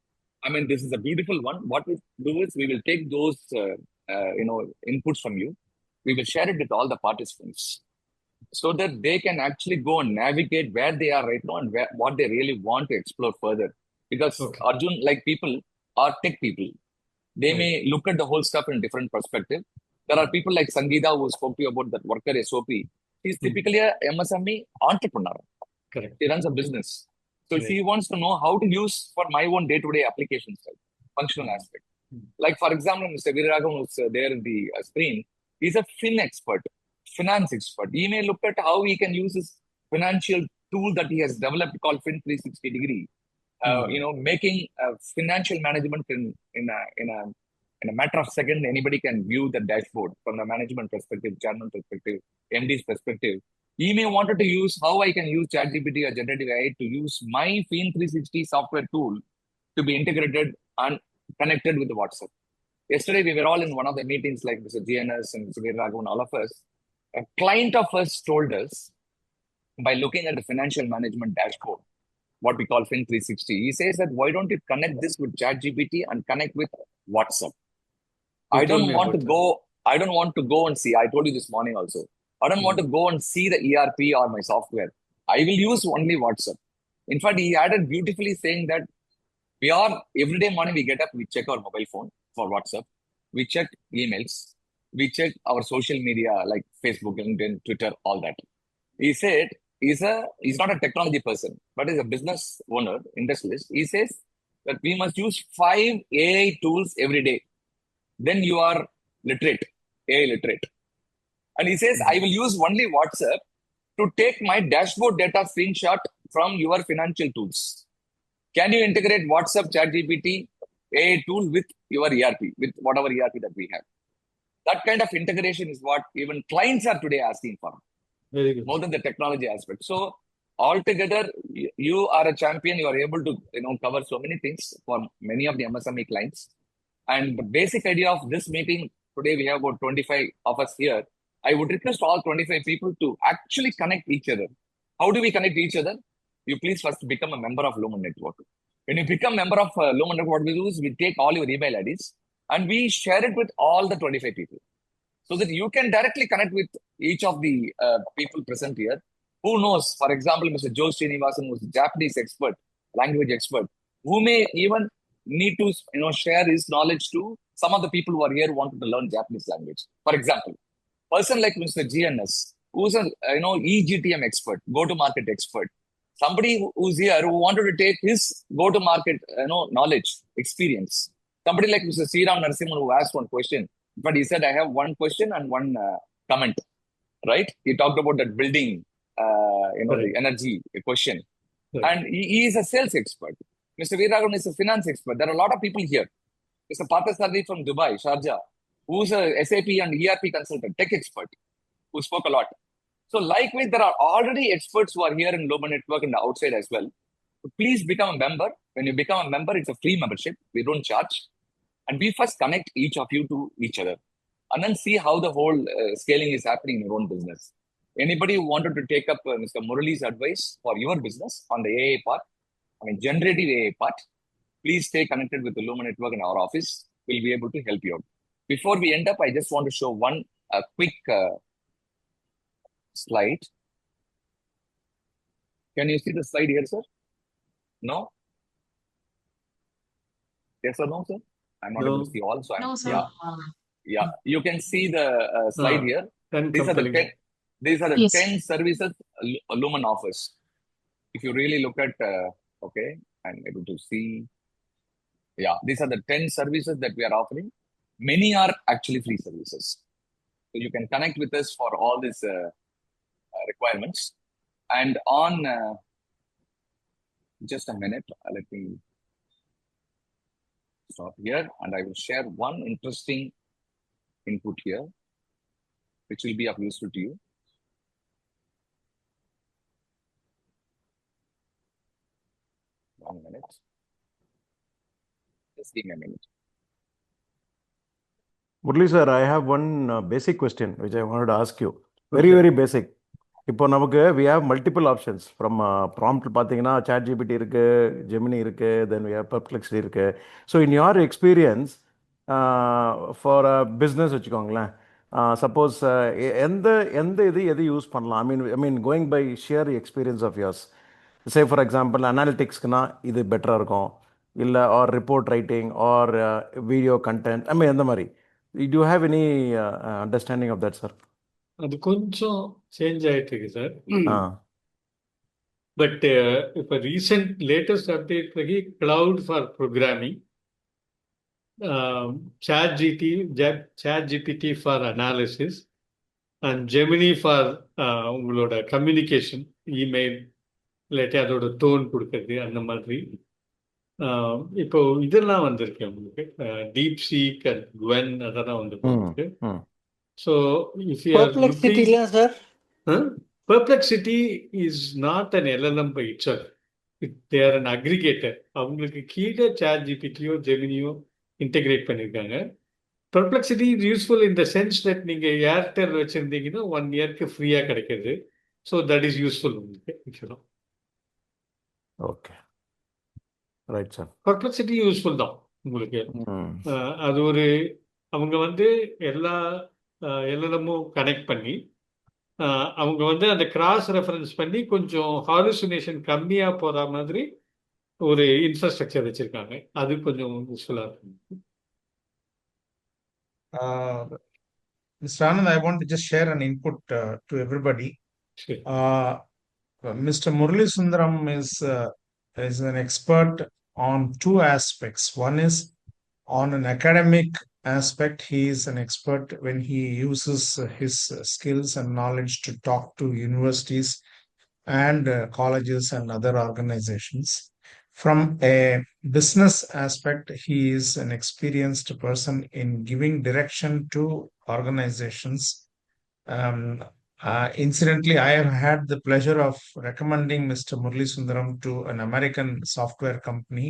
This is a beautiful one. What we do is we will take those, inputs from you. We will share it with all the participants so that they can actually go and navigate where they are right now and what they really want to explore further. Because Arjun, like people, are tech people. They may look at the whole stuff in a different perspective. There are people like Sangeeta who spoke to you about that worker SOP. He's typically a MSME entrepreneur. Correct. He runs a business. So if he wants to know how to use for my own day-to-day applications, functional aspect. Like, for example, Mr. Viragam, who's there in the screen, he's a finance expert. He may look at how he can use his financial tool that he has developed called Fin 360 degree. Making financial management in a matter of seconds. Anybody can view the dashboard from the management perspective, chairman perspective, MD's perspective. He may wanted to use how I can use ChatGPT or generative AI to use my Fin 360 software tool to be integrated and connected with the WhatsApp. Yesterday, we were all in one of the meetings like Mr. GNS and Mr. Viragam, all of us. A client of us told us, by looking at the financial management dashboard, what we call Fin 360, he says that why don't you connect this with ChatGPT and connect with WhatsApp? I don't want to go and see. I told you this morning also. I don't want to go and see the ERP or my software. I will use only WhatsApp. In fact, he added beautifully saying that every day morning we get up, we check our mobile phone for WhatsApp. We check emails. We check our social media like Facebook, LinkedIn, Twitter, all that. He said he's not a technology person, but he's a business owner, industrialist. He says that we must use 5 AI tools every day. Then you are AI literate. And he says, I will use only WhatsApp to take my dashboard data screenshot from your financial tools. Can you integrate WhatsApp, ChatGPT, AI tool with your ERP, with whatever ERP that we have? That kind of integration is what even clients are today asking for. Very good. More than the technology aspect. So altogether, you are a champion. You are able to cover so many things for many of the MSME clients. And the basic idea of this meeting today, we have about 25 of us here. I would request all 25 people to actually connect each other. How do we connect each other? You please first become a member of Lumen Network. When you become a member of Lumen Network, what we do is we take all your email IDs and we share it with all the 25 people, so that you can directly connect with each of the people present here. Who knows, for example, Mr. Joe Srinivasan, who's a Japanese expert, language expert, who may even need to share his knowledge to some of the people who are here who wanted to learn Japanese language. For example, person like Mr. GNS, who's a EGTM expert, go-to-market expert, somebody who's here who wanted to take his go-to-market knowledge, experience. Somebody like Mr. Sriram Narasimhan, who asked one question, but he said, I have one question and one comment, right? He talked about that building, the energy question. And he is a sales expert. Mr. Veeragavan is a finance expert. There are a lot of people here. Mr. Parthasarthi from Dubai, Sharjah, who's a SAP and ERP consultant, tech expert, who spoke a lot. So likewise, there are already experts who are here in Lumen Network and outside as well. So please become a member. When you become a member, it's a free membership. We don't charge. And we first connect each of you to each other and then see how the whole scaling is happening in your own business. Anybody who wanted to take up Mr. Murali's advice for your business on the AA part, generative AA part, please stay connected with the Lumen Network in our office. We'll be able to help you out. Before we end up, I just want to show one quick slide. Can you see the slide here, sir? No? Yes or no, sir? I'm not able to see all. So No, sir. Yeah. You can see the slide here. These are the 10 Yes. 10 services Lumen offers. If you really look at, okay, I'm able to see. Yeah, these are the 10 services that we are offering. Many are actually free services. So you can connect with us for all these requirements. And on, just a minute, let me stop here and I will share one interesting input here, which will be of use to you. One minute. Just give me a minute. Murali sir, I have one basic question which I wanted to ask you. Very basic. இப்போ நமக்கு we have multiple options from prompt பார்த்தீங்கன்னா ChatGPT இருக்கு, Gemini இருக்கு, then we have Perplexity இருக்கு. So in your experience for a business வச்சுக்கோங்களேன், suppose எந்த எது use பண்ணலாம்? I mean going by sheer experience of yours. Say for example analyticsக்குனா இது பெட்டரா இருக்கும், இல்ல or report writing or video content. I mean எந்த மாதிரி? Do you have any understanding of that, sir? அது கொஞ்சம் சேஞ்ச் ஆயிட்டு இருக்கு சார். பட் இப்போ ரீசெண்ட் லேட்டஸ்ட் அப்டேட் படி Claude for programming, ChatGPT for analysis and Gemini for உங்களோட communication, email இல்லாட்டி அதோட டோன் கொடுக்கறது அந்த மாதிரி. இப்போ இதெல்லாம் வந்திருக்கு உங்களுக்கு, டீப் சீக் அண்ட் குவென் அதெல்லாம் வந்து போயிருக்கு. So if you are Perplexity, sir? Perplexity is not an LLM by itself. They are an aggregator. அவங்களுக்கு கீழே ChatGPT-யோ Gemini-யோ இன்டெகிரேட் பண்ணியிருக்காங்க. Perplexity is useful in the sense that நீங்க ஏர்டெல் வச்சிருந்தீங்கன்னா 1 இயர்க்கு ஃப்ரீயா கிடைக்குது. So that is useful உங்களுக்கு. Okay. Right, sir. Perplexity useful தான் உங்களுக்கு. அது ஒரு அவங்க வந்து எல்லா எல்லமும் கனெக்ட் பண்ணி அவங்க வந்து அந்த கிராஸ் ரெஃபரன்ஸ் பண்ணி கொஞ்சம் ஹாலுசினேஷன் கம்மியா போற மாதிரி ஒரு இன்ஃப்ராஸ்ட்ரக்சர் வச்சிருக்காங்க. அது கொஞ்சம் யூஸ்ஃபுல்லா இருக்கும். Mr. Anand, I want to just share an input to everybody. Sure. Mr. Murali Sundaram is an expert on two aspects. One is on an academic aspect. He is an expert when he uses his skills and knowledge to talk to universities and colleges and other organizations. From a business aspect, he is an experienced person in giving direction to organizations. Incidentally, I have had the pleasure of recommending Mr. Murali Sundaram to an American software company,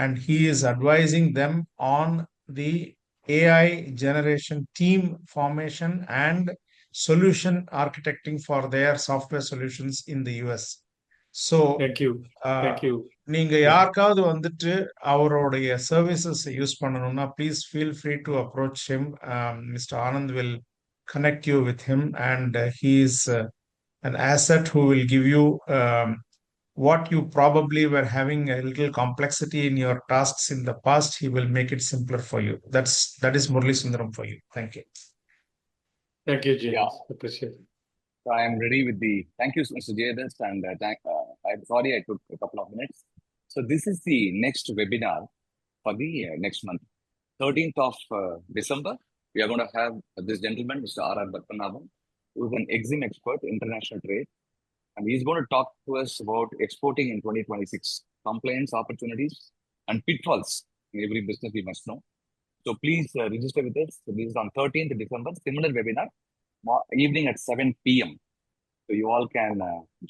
and he is advising them on the AI generation team formation and solution architecting for their software solutions in the US. So Thank you. Thank you. நீங்க யாருக்காவது வந்துட்டு அவருடைய services use பண்ணணும்னா please feel free to approach him. Mister Anand will connect you with him, and he is an asset who will give you what you probably were having a little complexity in your tasks in the past. He will make it simpler for you. That is Murali Sundaram for you. Thank you. Thank you, James. Yeah. Appreciate it. So I am ready with the, thank you, Mr. Jayadas, and I'm sorry I took a couple of minutes. So this is the next webinar for the next month. 13th of December, we are going to have this gentleman, Mr. R.R. Bhattanathan, who is an EXIM expert, international trade, and he's going to talk to us about exporting in 2026, compliance opportunities and pitfalls in every business we must know. So please register with us. So this is on 13th December, similar webinar, evening at 7 p.m. So you all can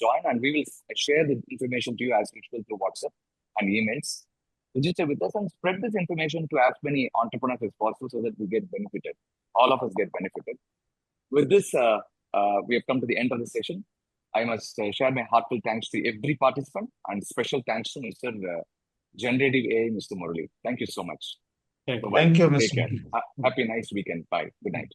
join, and we will share the information to you as usual through WhatsApp and emails. Register with us and spread this information to as many entrepreneurs as possible so that we get benefited. All of us get benefited. With this, we have come to the end of the session. I must share my heartfelt thanks to every participant, and special thanks to Mr. Generative AI, Mr. Murali. Thank you so much. Thank you. Thank you, Take Mr. care. Happy nice weekend. Bye. Good night.